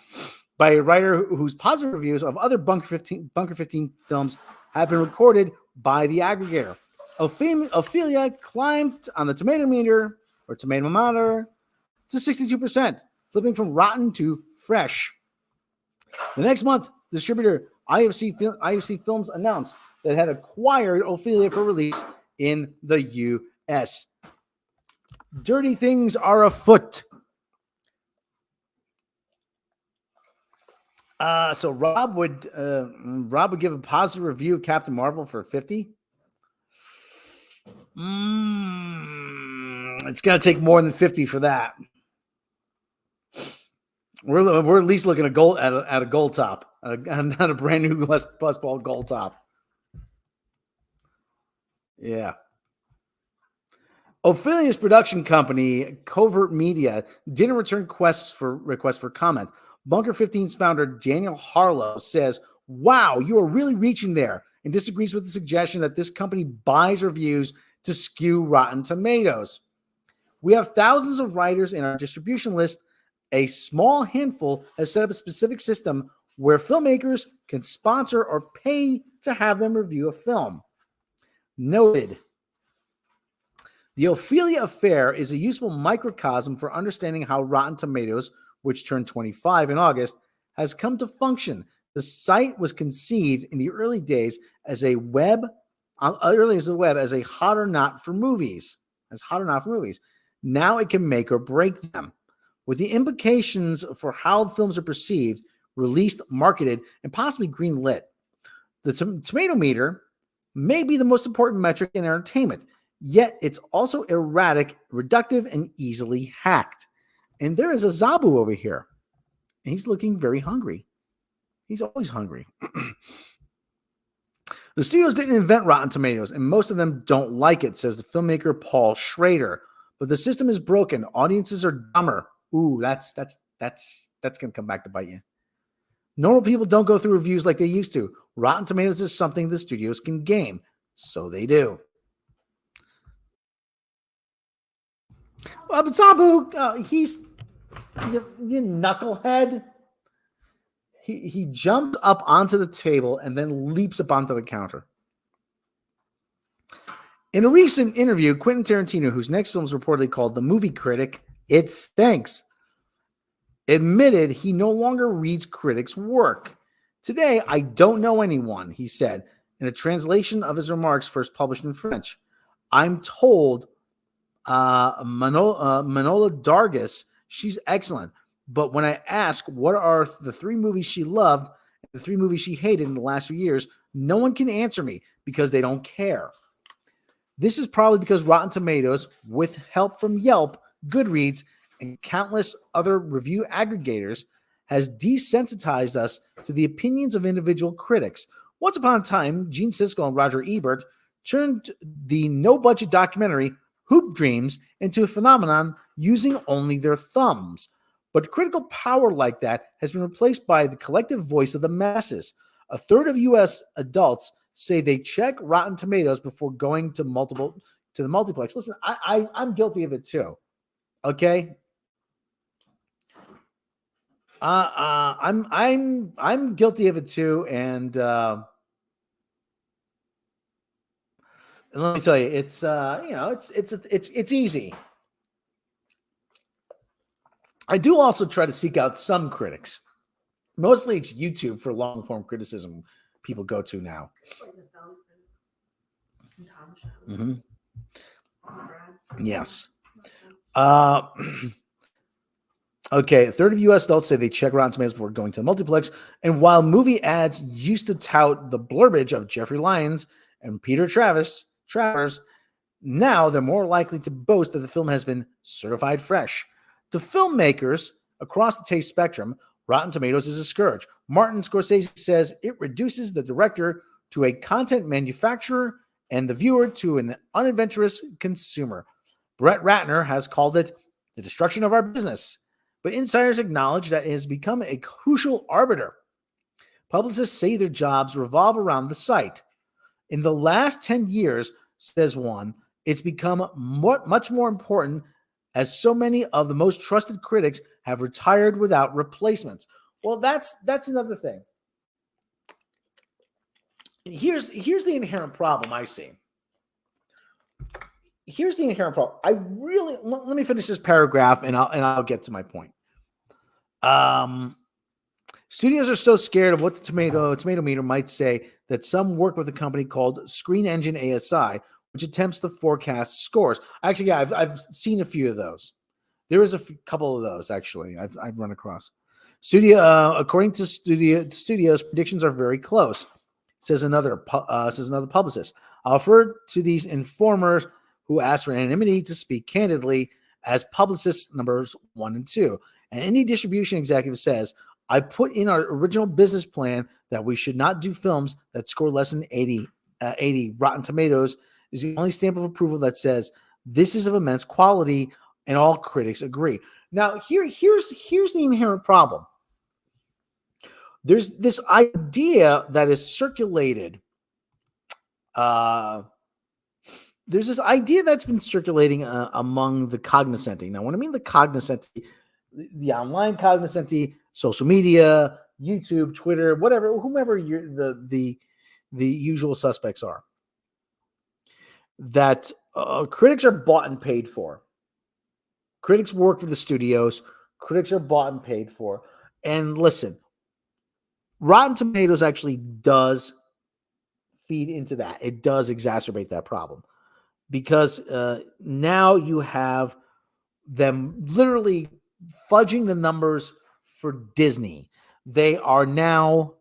By a writer whose positive reviews of other Bunker 15 films have been recorded by the aggregator. Ophelia climbed on the tomato meter to 62%, flipping from rotten to fresh. The next month, distributor IFC Films announced that it had acquired Ophelia for release in the U.S. Dirty things are afoot. So Rob would give a positive review of Captain Marvel for 50. It's gonna take more than 50 for that. We're at least looking at a gold top, not a brand new Les Paul gold top. Yeah. Ophelia's production company, Covert Media, didn't return requests for comment. Bunker 15's founder, Daniel Harlow, says, "Wow, you are really reaching there," and disagrees with the suggestion that this company buys reviews to skew Rotten Tomatoes. We have thousands of writers in our distribution list. A small handful have set up a specific system where filmmakers can sponsor or pay to have them review a film. Noted. The Ophelia affair is a useful microcosm for understanding how Rotten Tomatoes, which turned 25 in August, has come to function. The site was conceived in the early days as a hot or not for movies. Now it can make or break them, with the implications for how films are perceived, released, marketed, and possibly greenlit. The tomato meter may be the most important metric in entertainment, yet it's also erratic, reductive, and easily hacked. And there is a Zabu over here, and he's looking very hungry. He's always hungry. The studios didn't invent Rotten Tomatoes, and most of them don't like it, says the filmmaker Paul Schrader. But the system is broken. Audiences are dumber. Ooh, that's gonna come back to bite you. Normal people don't go through reviews like they used to. Rotten Tomatoes is something the studios can game, so they do. But Zabu, he's you knucklehead. He jumps up onto the table and then leaps up onto the counter. In a recent interview, Quentin Tarantino, whose next film is reportedly called The Movie Critic, It Stinks, admitted he no longer reads critics' work. Today, I don't know anyone, he said, in a translation of his remarks first published in French. I'm told Manola Dargis, she's excellent. But when I ask what are the 3 movies she loved and the 3 movies she hated in the last few years, no one can answer me because they don't care. This is probably because Rotten Tomatoes, with help from Yelp, Goodreads, and countless other review aggregators, has desensitized us to the opinions of individual critics. Once upon a time, Gene Siskel and Roger Ebert turned the no-budget documentary Hoop Dreams into a phenomenon using only their thumbs. But critical power like that has been replaced by the collective voice of the masses. A third of U.S. adults say they check Rotten Tomatoes before going to the multiplex. Listen, I'm guilty of it too. Okay, I'm guilty of it too, and let me tell you, it's it's easy. I do also try to seek out some critics. Mostly it's YouTube for long form criticism people go to now. Mm-hmm. Yes. Okay, a third of U.S. adults say they check Rotten Tomatoes before going to the multiplex. And while movie ads used to tout the blurbage of Jeffrey Lyons and Peter Travers, now they're more likely to boast that the film has been certified fresh. To filmmakers across the taste spectrum, Rotten Tomatoes is a scourge. Martin Scorsese says it reduces the director to a content manufacturer and the viewer to an unadventurous consumer. Brett Ratner has called it the destruction of our business, but insiders acknowledge that it has become a crucial arbiter. Publicists say their jobs revolve around the site. In the last 10 years, says one, it's become much more important as so many of the most trusted critics have retired without replacements. Well, that's another thing. Here's the inherent problem I see. Here's the inherent problem. Let me finish this paragraph and I'll get to my point. Studios are so scared of what the tomato meter might say that some work with a company called Screen Engine ASI, which attempts to forecast scores. Actually, yeah, I've seen a few of those. There was a couple of those actually I've run across. According to studios, predictions are very close. Says another publicist. I'll refer to these informers who ask for anonymity to speak candidly as publicists numbers 1 and 2. And any distribution executive says, I put in our original business plan that we should not do films that score less than 80. Rotten Tomatoes is the only stamp of approval that says this is of immense quality, and all critics agree. Now, here's the inherent problem. There's this idea that is circulated. There's this idea that's been circulating among the cognoscenti. Now, when I mean the cognoscenti, the online cognoscenti, social media, YouTube, Twitter, whatever, whomever the usual suspects are, that critics are bought and paid for. Critics work for the studios. Critics are bought and paid for. And listen, Rotten Tomatoes actually does feed into that. It does exacerbate that problem because now you have them literally fudging the numbers for Disney. They are now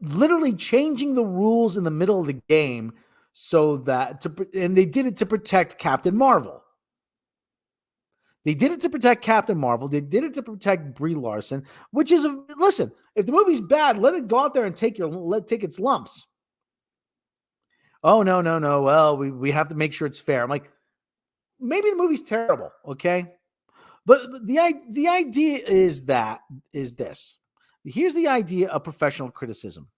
literally changing the rules in the middle of the game so that and they did it to protect Captain Marvel. They did it to protect Captain Marvel. They did it to protect Brie Larson, which is listen. If the movie's bad, let it go out there and take its lumps. Oh no. Well, we have to make sure it's fair. I'm like, maybe the movie's terrible, okay? But the idea is this. Here's the idea of professional criticism.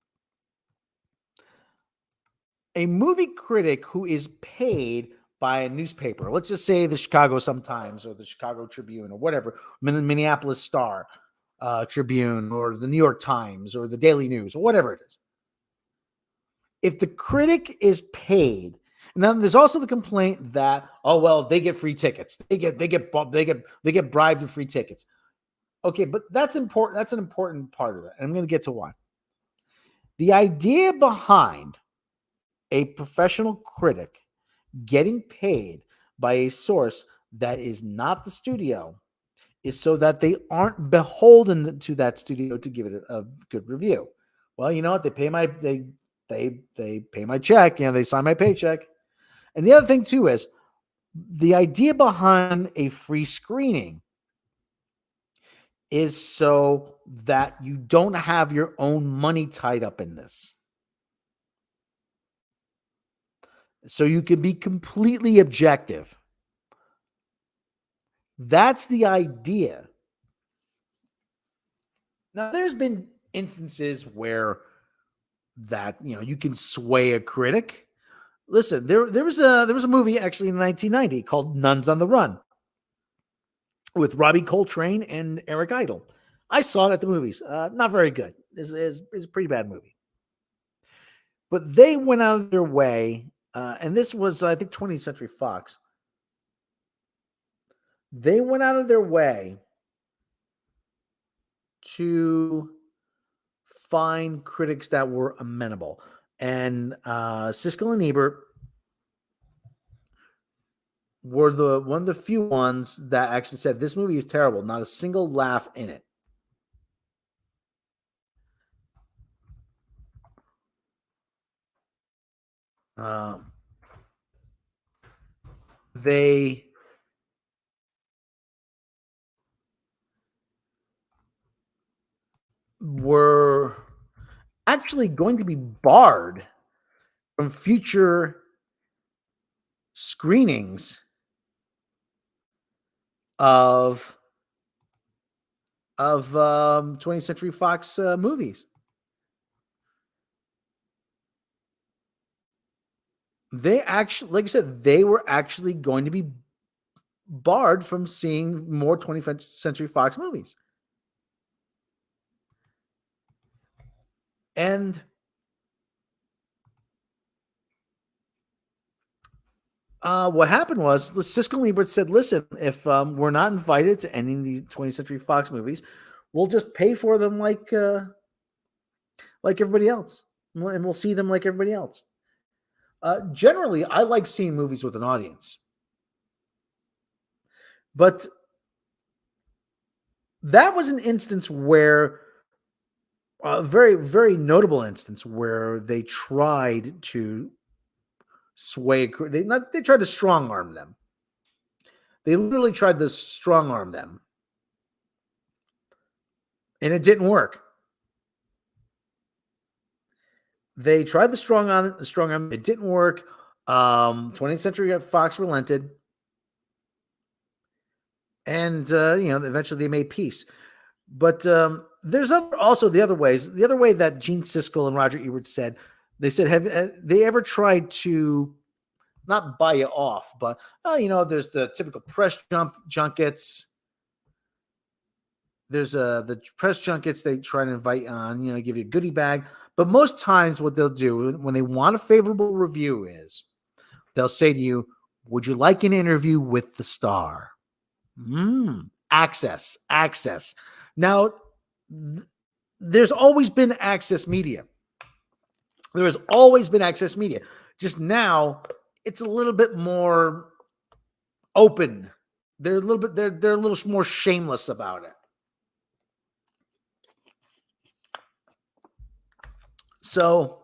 A movie critic who is paid by a newspaper, let's just say the Chicago Sun-Times or the Chicago Tribune or whatever, Minneapolis Star Tribune or the New York Times or the Daily News or whatever it is. If the critic is paid, and then there's also the complaint that, oh well, they get free tickets. They get bribed with free tickets. Okay, but that's important. That's an important part of it. And I'm going to get to why. The idea behind a professional critic getting paid by a source that is not the studio is so that they aren't beholden to that studio to give it a good review. Well, you know what? They pay my check. They sign my paycheck. And the other thing too is the idea behind a free screening is so that you don't have your own money tied up in this. So you can be completely objective. That's the idea. Now, there's been instances where that, you can sway a critic. Listen, there was a movie actually in 1990 called Nuns on the Run with Robbie Coltrane and Eric Idle. I saw it at the movies. Not very good. It's a pretty bad movie. But they went out of their way, and this was, I think, 20th Century Fox. They went out of their way to find critics that were amenable. And Siskel and Ebert were one of the few ones that actually said this movie is terrible. Not a single laugh in it. They were actually going to be barred from future screenings of 20th Century Fox movies. They actually, like I said, they were actually going to be barred from seeing more 20th Century Fox movies. And what happened was Siskel and Ebert said, listen, if we're not invited to any of the 20th Century Fox movies, we'll just pay for them like everybody else. And we'll see them like everybody else. Generally, I like seeing movies with an audience. But that was an instance where, a very, very notable instance where they tried to sway. They tried to strong arm them. They literally tried to strong arm them. And it didn't work. They tried the strong arm. It didn't work. 20th Century Fox relented. And, eventually they made peace. But there's also the other ways. The other way that Gene Siskel and Roger Ebert said, they said, have they ever tried to not buy you off, but, there's the typical press junkets. There's the press junkets they try to invite on, give you a goodie bag. But most times what they'll do when they want a favorable review is they'll say to you, would you like an interview with the star? Access. Now, there's always been access media. There has always been access media. Just now, it's a little bit more open. They're a little more shameless about it. So,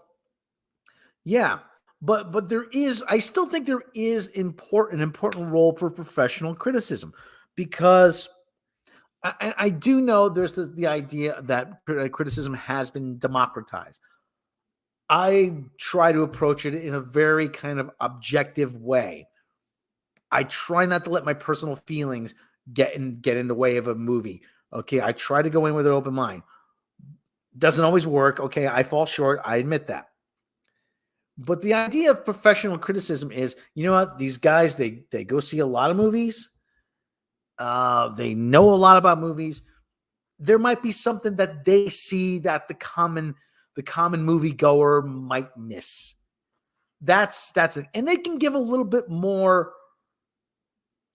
yeah, but I still think there is an important role for professional criticism, because I do know there's the idea that criticism has been democratized. I try to approach it in a very kind of objective way. I try not to let my personal feelings get in the way of a movie. Okay, I try to go in with an open mind. Doesn't always work. Okay, I fall short. I admit that. But the idea of professional criticism is, you know what? These guys, they go see a lot of movies. They know a lot about movies. There might be something that they see that the common moviegoer might miss. That's it. And they can give a little bit more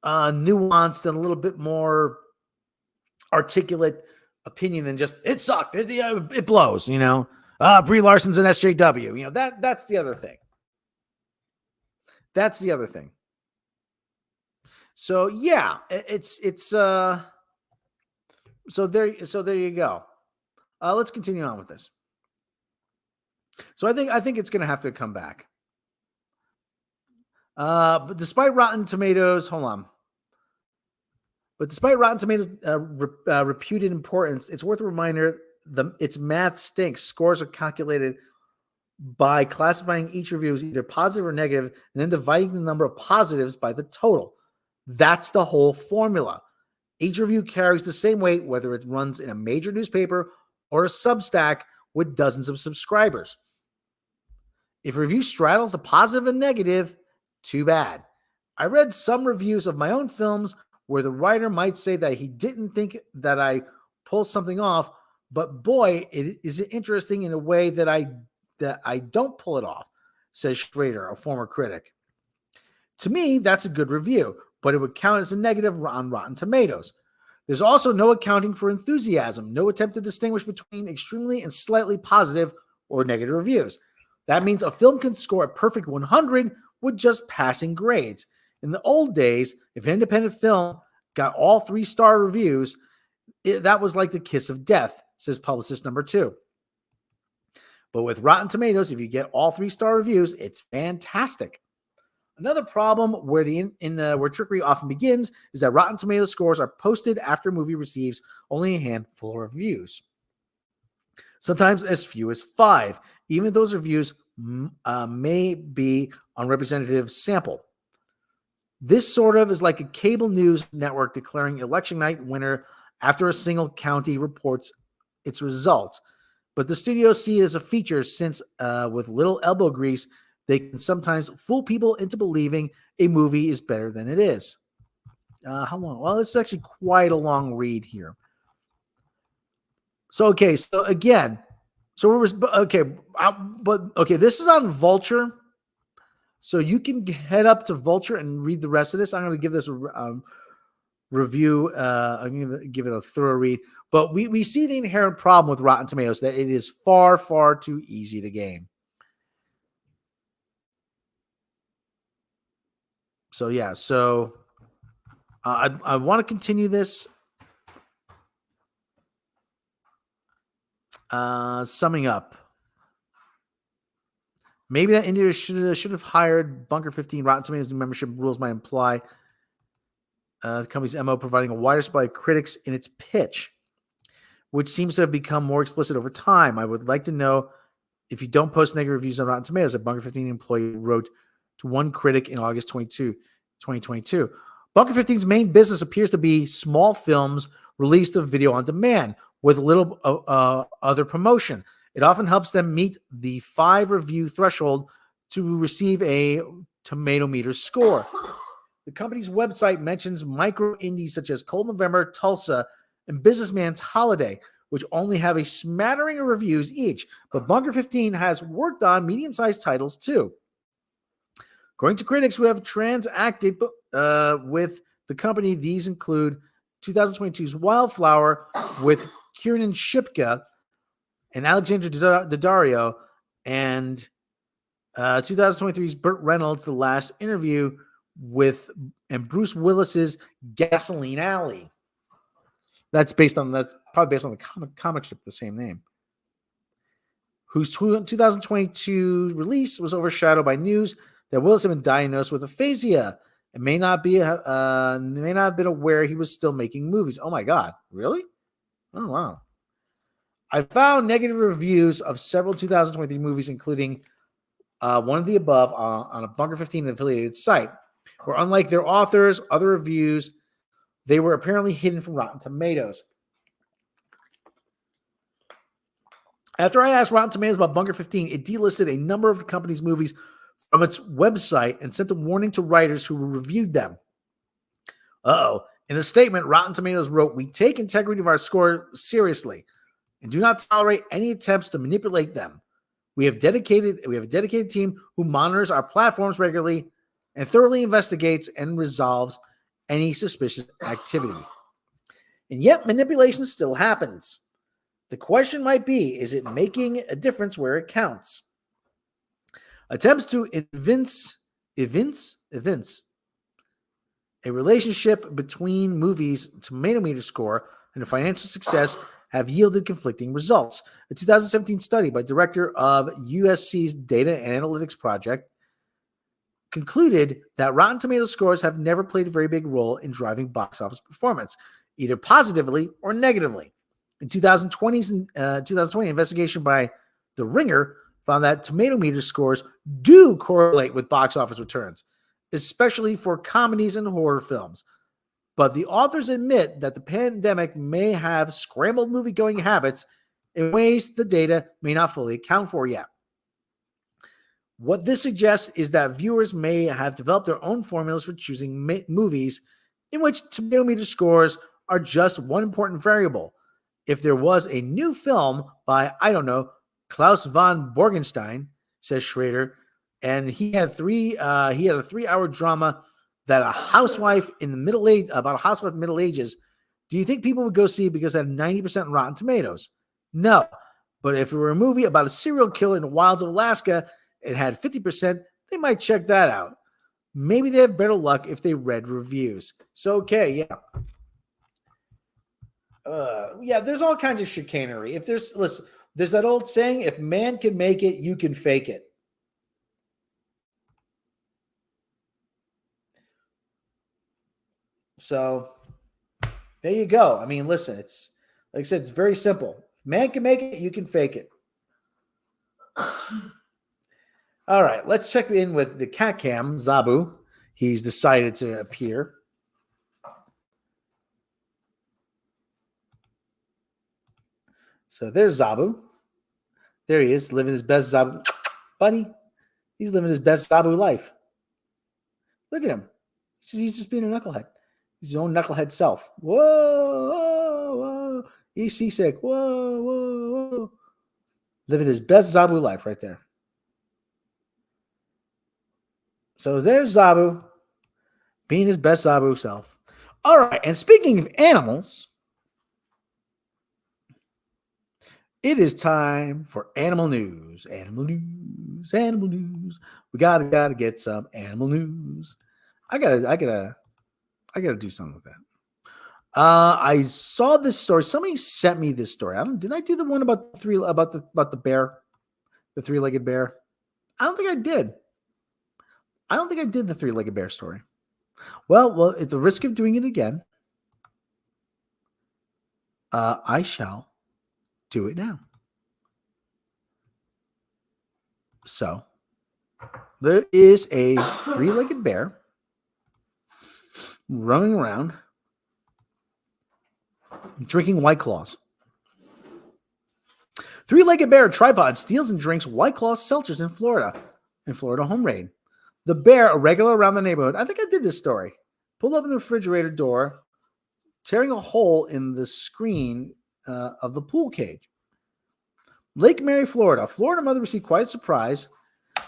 nuanced and a little bit more articulate opinion than just it sucked. It blows. Brie Larson's an SJW. That's the other thing. That's the other thing. So yeah, so there you go. Let's continue on with this. So I think it's going to have to come back. But despite Rotten Tomatoes, hold on. But despite Rotten Tomatoes' reputed importance, it's worth a reminder its math stinks. Scores are calculated by classifying each review as either positive or negative, and then dividing the number of positives by the total. That's the whole formula. Each review carries the same weight, whether it runs in a major newspaper or a Substack with dozens of subscribers. If a review straddles the positive and negative, too bad. I read some reviews of my own films where the writer might say that he didn't think that I pulled something off, but boy, it is interesting in a way that I don't pull it off, says Schrader, a former critic. To me, that's a good review, but it would count as a negative on Rotten Tomatoes. There's also no accounting for enthusiasm, no attempt to distinguish between extremely and slightly positive or negative reviews. That means a film can score a perfect 100 with just passing grades. In the old days, if an independent film got all 3-star reviews, that was like the kiss of death, says publicist number 2. But with Rotten Tomatoes, if you get all 3-star reviews, it's fantastic. Another problem where where trickery often begins is that Rotten Tomatoes scores are posted after a movie receives only a handful of reviews. Sometimes as few as 5. Even those reviews may be unrepresentative sample. This sort of is like a cable news network declaring election night winner after a single county reports its results. But the studios see it as a feature since with little elbow grease, they can sometimes fool people into believing a movie is better than it is. How long? Well, this is actually quite a long read here. So, okay. So again, this is on Vulture. So you can head up to Vulture and read the rest of this. I'm going to give this a review. I'm going to give it a thorough read. But we see the inherent problem with Rotten Tomatoes, that it is far, far too easy to game. So, yeah. So I want to continue this. Summing up. Maybe that India should have hired Bunker 15. Rotten Tomatoes new membership rules might imply the company's MO providing a wider supply of critics in its pitch, which seems to have become more explicit over time. I would like to know if you don't post negative reviews on Rotten Tomatoes. A Bunker 15 employee wrote to one critic in August 2022. Bunker 15's main business appears to be small films released of video on demand with little other promotion. It often helps them meet the 5 review threshold to receive a tomato meter score. The company's website mentions micro indies such as Cold November, Tulsa, and Businessman's Holiday, which only have a smattering of reviews each. But Bunker 15 has worked on medium-sized titles too. According to critics who have transacted with the company, these include 2022's Wildflower with Kiernan Shipka and Alexandra Daddario, and 2023's Burt Reynolds, The Last Interview and Bruce Willis's Gasoline Alley. That's probably based on the comic strip with the same name. whose 2022 release was overshadowed by news that Willis had been diagnosed with aphasia and may not have been aware he was still making movies. Oh my God, really? Oh wow. I found negative reviews of several 2023 movies, including one of the above on a Bunker 15 affiliated site, where unlike their authors, other reviews, they were apparently hidden from Rotten Tomatoes. After I asked Rotten Tomatoes about Bunker 15, it delisted a number of the company's movies from its website and sent a warning to writers who reviewed them. In a statement, Rotten Tomatoes wrote, "We take integrity of our score seriously and do not tolerate any attempts to manipulate them. We have a dedicated team who monitors our platforms regularly and thoroughly investigates and resolves any suspicious activity. And yet manipulation still happens. The question might be, is it making a difference where it counts? Attempts to evince a relationship between movies' tomato meter score and financial success have yielded conflicting results. A 2017 study by director of USC's Data and Analytics Project concluded that Rotten Tomatoes scores have never played a very big role in driving box office performance, either positively or negatively. In 2020 investigation by The Ringer found that tomato meter scores do correlate with box office returns, especially for comedies and horror films. But the authors admit that the pandemic may have scrambled movie-going habits in ways the data may not fully account for yet. What this suggests is that viewers may have developed their own formulas for choosing movies in which tomato meter scores are just one important variable. If there was a new film by, Klaus von Borgenstein, says Schrader, and he had a 3-hour drama that about a housewife in the middle ages, do you think people would go see it because it had 90% Rotten Tomatoes? No. But if it were a movie about a serial killer in the wilds of Alaska, it had 50%, they might check that out. Maybe they have better luck if they read reviews. So, okay, yeah. There's all kinds of chicanery. There's that old saying, if man can make it, you can fake it. So there you go. I mean, listen, it's like I said, it's very simple. If man can make it, you can fake it. All right, let's check in with the cat cam, Zabu. He's decided to appear. So there's Zabu. There he is, living his best Zabu. Buddy, he's living his best Zabu life. Look at him. He's just being a knucklehead. He's his own knucklehead self. Whoa, whoa, whoa. He's seasick. Whoa, whoa, whoa. Living his best Zabu life right there. So there's Zabu being his best Zabu self. All right, and speaking of animals, it is time for animal news. Animal news. Animal news. We gotta get some animal news. I gotta do something with that. I saw this story. Somebody sent me this story. Did I do the one about the bear, the three-legged bear? I don't think I did. I don't think I did the three-legged bear story. Well, at the risk of doing it again, I shall do it now. So, there is a three-legged bear running around drinking White Claws. Three-legged bear tripod steals and drinks White Claw seltzers in Florida home raid. The bear, a regular around the neighborhood, I think I did this story, pulled up in the refrigerator door, tearing a hole in the screen of the pool cage. Lake Mary, Florida. Florida mother received quite a surprise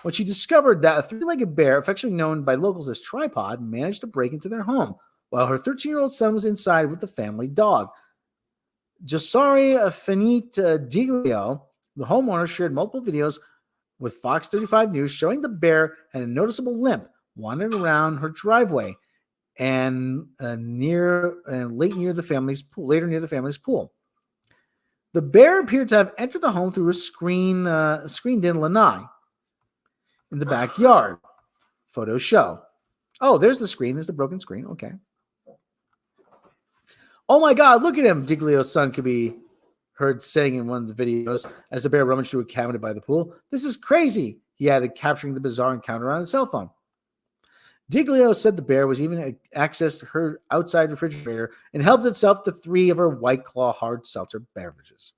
when she discovered that a three-legged bear, affectionately known by locals as Tripod, managed to break into their home while her 13-year-old son was inside with the family dog. Josari Finita Giglio, the homeowner, shared multiple videos with Fox 35 News showing the bear had a noticeable limp wandering around her driveway and later near the family's pool. The bear appeared to have entered the home through a screened-in lanai in the backyard. Photos show. Oh, there's the screen. There's the broken screen. Okay. Oh my God, look at him. Diglio's son could be heard saying in one of the videos as the bear rummaged through a cabinet by the pool. This is crazy, he added, capturing the bizarre encounter on his cell phone. Diglio said the bear was even accessed her outside refrigerator and helped itself to 3 of her White Claw hard seltzer beverages.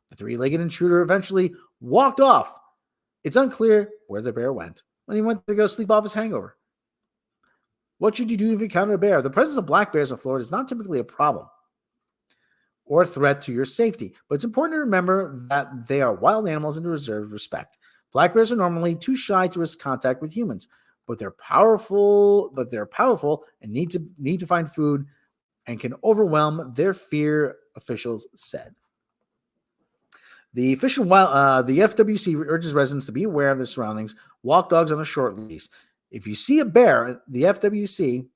The 3-legged intruder eventually walked off. It's unclear where the bear went when he went to go sleep off his hangover. What should you do if you encounter a bear? The presence of black bears in Florida is not typically a problem or a threat to your safety, but it's important to remember that they are wild animals and to reserve respect. Black bears are normally too shy to risk contact with humans, but they're powerful and need to find food and can overwhelm their fear, officials said. The FWC urges residents to be aware of their surroundings, walk dogs on a short leash. If you see a bear, the FWC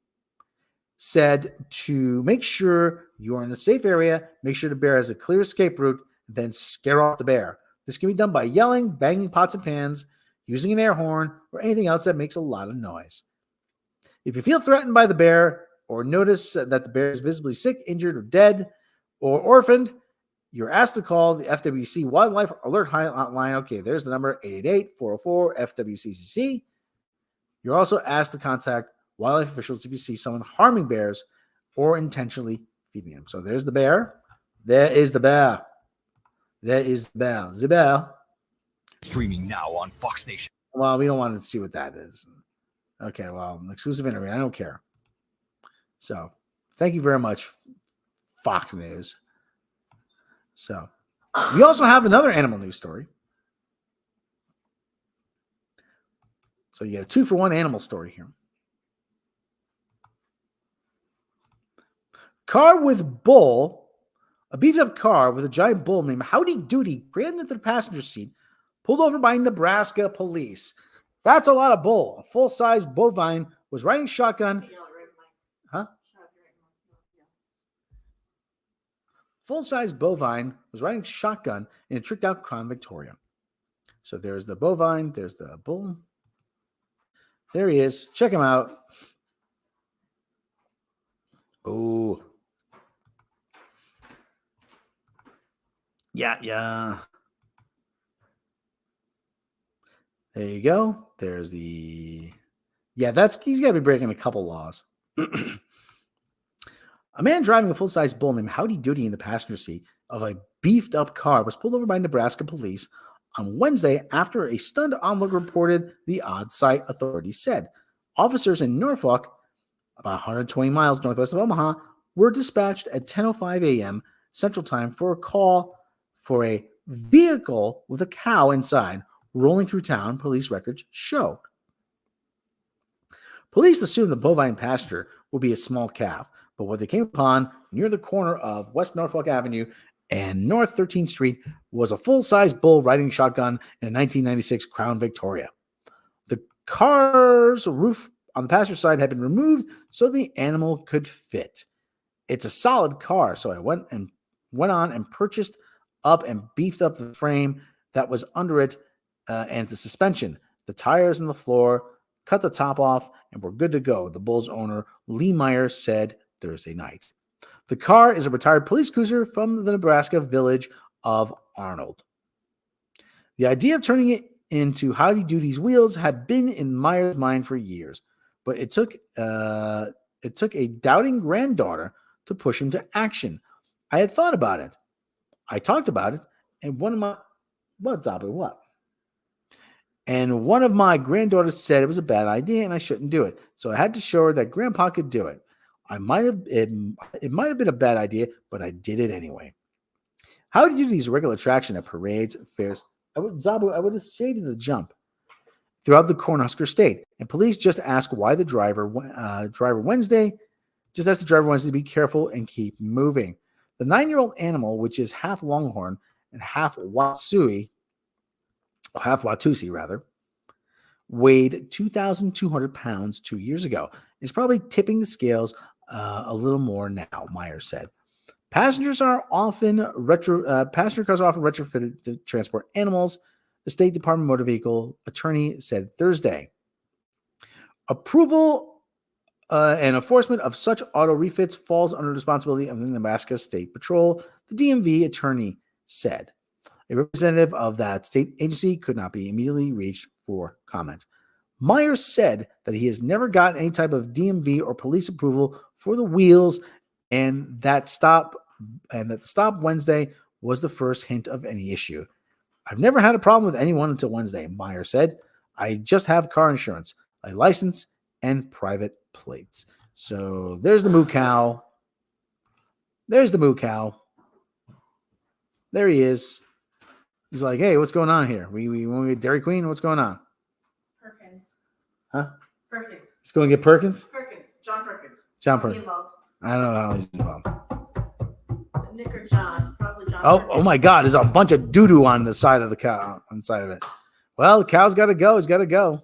said to make sure you are in a safe area, make sure the bear has a clear escape route, then scare off the bear. This can be done by yelling, banging pots and pans, using an air horn, or anything else that makes a lot of noise. If you feel threatened by the bear or notice that the bear is visibly sick, injured, or dead, or orphaned, you're asked to call the FWC Wildlife Alert Hotline. Okay, there's the number, 888-404-FWCCC. You're also asked to contact wildlife officials if you see someone harming bears or intentionally feeding them. So there's the bear. There is the bear. There is the bear. The bear. Streaming now on Fox Nation. Well, we don't want to see what that is. Okay, well, exclusive interview. I don't care. So thank you very much, Fox News. So we also have another animal news story. So you get a 2-for-1 animal story here. Car with bull, a beefed up car with a giant bull named Howdy Doody crammed into the passenger seat, pulled over by Nebraska police. That's a lot of bull. A full-size bovine was riding shotgun. Huh? Full-size bovine was riding shotgun in a tricked-out Crown Victoria. So there's the bovine. There's the bull. There he is. Check him out. Oh. Yeah. There you go. There's the... Yeah, he's got to be breaking a couple laws. A man driving a full-size bull named Howdy Doody in the passenger seat of a beefed-up car was pulled over by Nebraska police on Wednesday after a stunned onlooker reported the odd sight, authorities said. Officers in Norfolk, about 120 miles northwest of Omaha, were dispatched at 10:05 a.m. Central Time for a call for a vehicle with a cow inside rolling through town, police records showed. Police assumed the bovine passenger would be a small calf, but what they came upon near the corner of West Norfolk Avenue and North 13th Street was a full-size bull riding shotgun in a 1996 Crown Victoria. The car's roof on the passenger side had been removed so the animal could fit. It's a solid car, so I went on and purchased up and beefed up the frame that was under it and the suspension, the tires and the floor, cut the top off, and we're good to go, the bull's owner, Lee Meyer, said Thursday night. The car is a retired police cruiser from the Nebraska village of Arnold. The idea of turning it into Howdy Doody's wheels had been in Meyer's mind for years, but it took a doubting granddaughter to push him to action. I had thought about it. I talked about it, and one of my granddaughters said it was a bad idea and I shouldn't do it. So I had to show her that Grandpa could do it. It might have been a bad idea, but I did it anyway. How do you do these regular attraction at parades, fairs? I would have saved the jump throughout the Cornhusker State, and police just asked the driver Wednesday to be careful and keep moving. The 9-year-old animal, which is half Longhorn and half Watusi, weighed 2,200 pounds 2 years ago. It's probably tipping the scales a little more now, Meyer said. Passenger cars are often retrofitted to transport animals, the State Department motor vehicle attorney said Thursday. Approval and enforcement of such auto refits falls under the responsibility of the Nebraska State Patrol, the DMV attorney said. A representative of that state agency could not be immediately reached for comment. Myers said that he has never gotten any type of DMV or police approval for the wheels, and that the stop Wednesday was the first hint of any issue. I've never had a problem with anyone until Wednesday, Myers said. I just have car insurance, a license, and private plates. So there's the moo cow. There's the moo cow. There he is. He's like, hey, what's going on here? We want to get Dairy Queen? What's going on? Perkins. Huh? Perkins. He's going to get Perkins? Perkins. John Perkins. John Is he Perkins. involved? I don't know how he's involved. Is it Nick or John? It's probably John. Oh my God! There's a bunch of doo doo on the side of the cow, on the side of it. Well, the cow's got to go. He's got to go.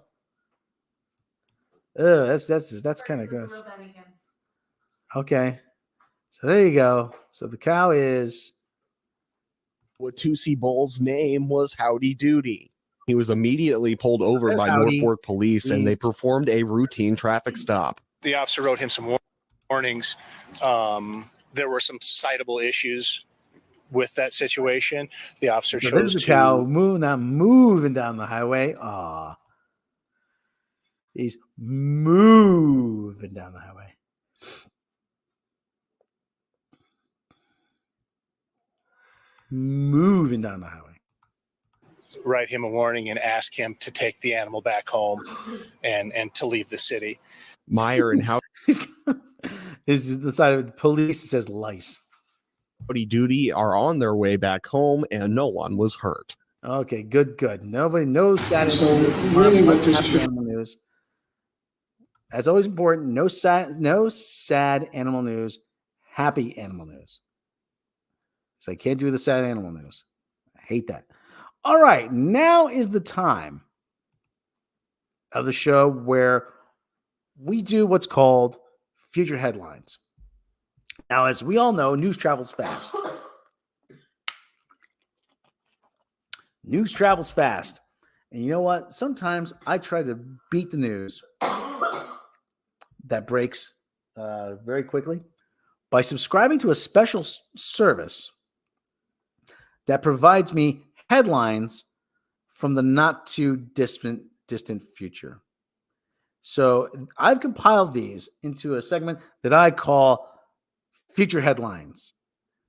That's kind of gross. Okay, so there you go. So the cow is. Watusi Bull's name was Howdy Doody. He was immediately pulled over by Norfolk police, and they performed a routine traffic stop. The officer wrote him some warnings. There were some citable issues with that situation. The officer chose there's the cow moving down the highway. He's moving down the highway. Moving down the highway. Write him a warning and ask him to take the animal back home and to leave the city. Meyer and how is the side of the police says lice. Howdy Doody are on their way back home, and no one was hurt. Okay, good. Nobody knows sad animal news. That's always important. No sad animal news. Happy animal news. So I can't do the sad animal news. I hate that. All right, now is the time of the show where we do what's called future headlines. Now, as we all know, news travels fast. News travels fast. And you know what? Sometimes I try to beat the news that breaks very quickly by subscribing to a special service that provides me headlines from the not too distant future. So I've compiled these into a segment that I call Future Headlines.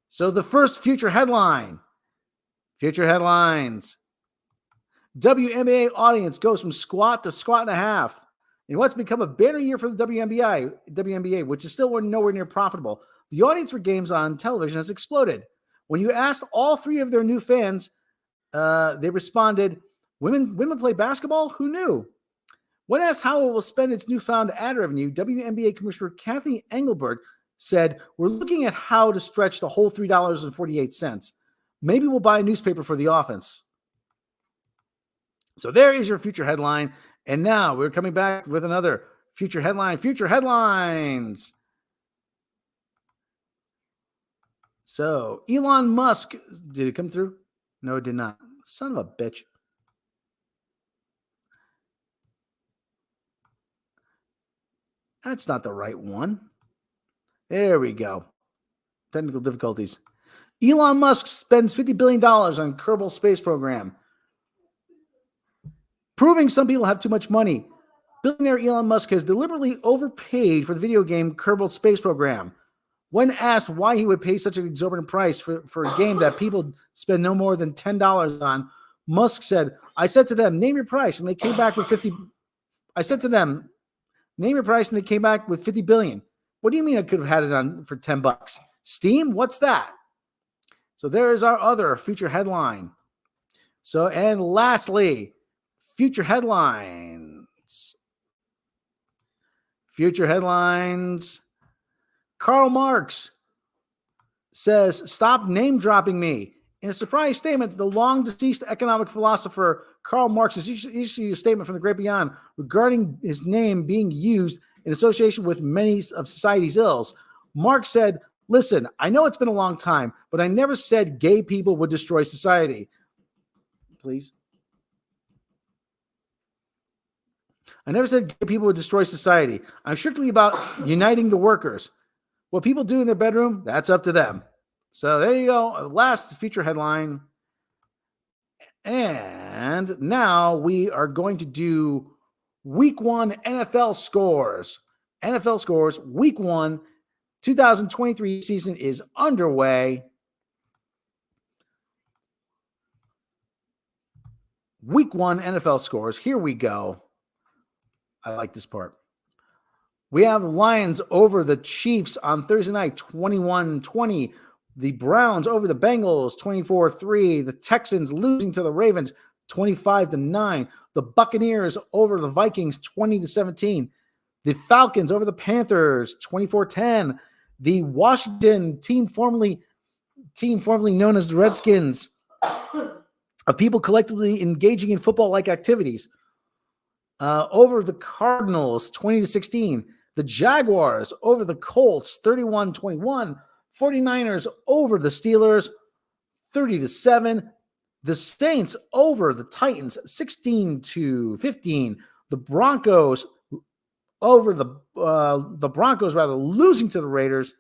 So the first future headlines. WNBA audience goes from squat to squat and a half. In what's become a banner year for the WNBA, which is still nowhere near profitable, the audience for games on television has exploded. When you asked all three of their new fans, they responded, women play basketball? Who knew? When asked how it will spend its newfound ad revenue, WNBA Commissioner Kathy Engelbert said, we're looking at how to stretch the whole $3.48. Maybe we'll buy a newspaper for the offense. So there is your future headline. And now we're coming back with another future headline. Future headlines. So Elon Musk, did it come through? No, it did not. Son of a bitch. That's not the right one. There we go. Technical difficulties. Elon Musk spends $50 billion on Kerbal space program. Proving some people have too much money. Billionaire Elon Musk has deliberately overpaid for the video game Kerbal space program. When asked why he would pay such an exorbitant price for a game that people spend no more than $10 on, Musk said, I said to them, name your price, and they came back with 50. I said to them, name your price, and they came back with 50 billion. What do you mean I could have had it on for $10? Steam? What's that? So there is our other future headline. So, and lastly, future headlines. Future headlines. Karl Marx says, stop name dropping me. In a surprise statement, the long deceased economic philosopher Karl Marx has issued a statement from the great beyond regarding his name being used in association with many of society's ills. Marx said, Listen, I know it's been a long time, but I never said gay people would destroy society. Please. I never said gay people would destroy society. I'm strictly about uniting the workers. What people do in their bedroom, that's up to them. So there you go. Last feature headline. And now we are going to do Week 1 NFL scores. NFL scores, Week 1, 2023 season is underway. Week 1 NFL scores. Here we go. I like this part. We have the Lions over the Chiefs on Thursday night, 21-20. The Browns over the Bengals, 24-3. The Texans losing to the Ravens, 25-9. The Buccaneers over the Vikings, 20-17. The Falcons over the Panthers, 24-10. The Washington team formerly known as the Redskins, of people collectively engaging in football-like activities, over the Cardinals, 20-16. The Jaguars over the Colts, 31-21. 49ers over the Steelers, 30-7. The Saints over the Titans, 16-15. The Broncos over the Broncos losing to the Raiders,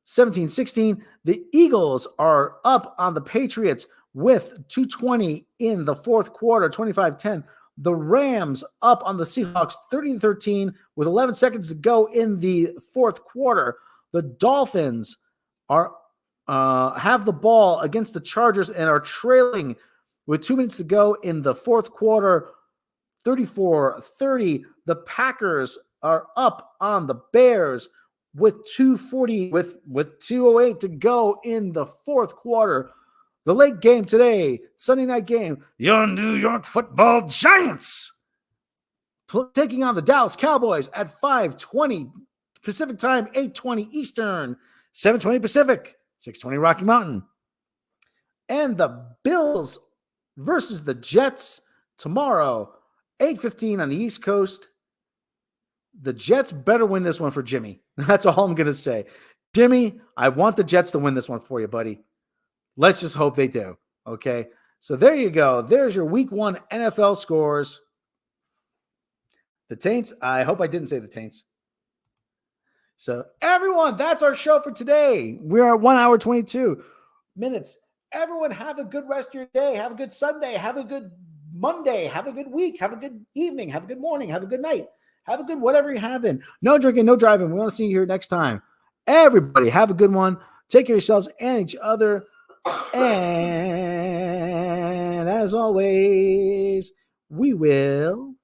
17-16. The Eagles are up on the Patriots with 2:20 in the fourth quarter, 25-10. The Rams up on the Seahawks, 30-13 with 11 seconds to go in the fourth quarter. The Dolphins are have the ball against the Chargers and are trailing with 2 minutes to go in the fourth quarter, 34-30. The Packers are up on the Bears with 2:08 to go in the fourth quarter. The late game today, Sunday night game, your New York Football Giants taking on the Dallas Cowboys at 5:20 Pacific time, 8:20 Eastern, 7:20 Pacific, 6:20 Rocky Mountain. And the Bills versus the Jets tomorrow, 8:15 on the East Coast. The Jets better win this one for Jimmy. That's all I'm going to say. Jimmy, I want the Jets to win this one for you, buddy. Let's just hope they do. Okay. So there you go. There's your Week 1 NFL scores. The Taints. I hope I didn't say the Taints. So everyone, that's our show for today. We're at 1 hour, 22 minutes. Everyone have a good rest of your day. Have a good Sunday. Have a good Monday. Have a good week. Have a good evening. Have a good morning. Have a good night. Have a good whatever you're having. No drinking, no driving. We want to see you here next time. Everybody have a good one. Take care of yourselves and each other. And as always, we will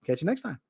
catch you next time.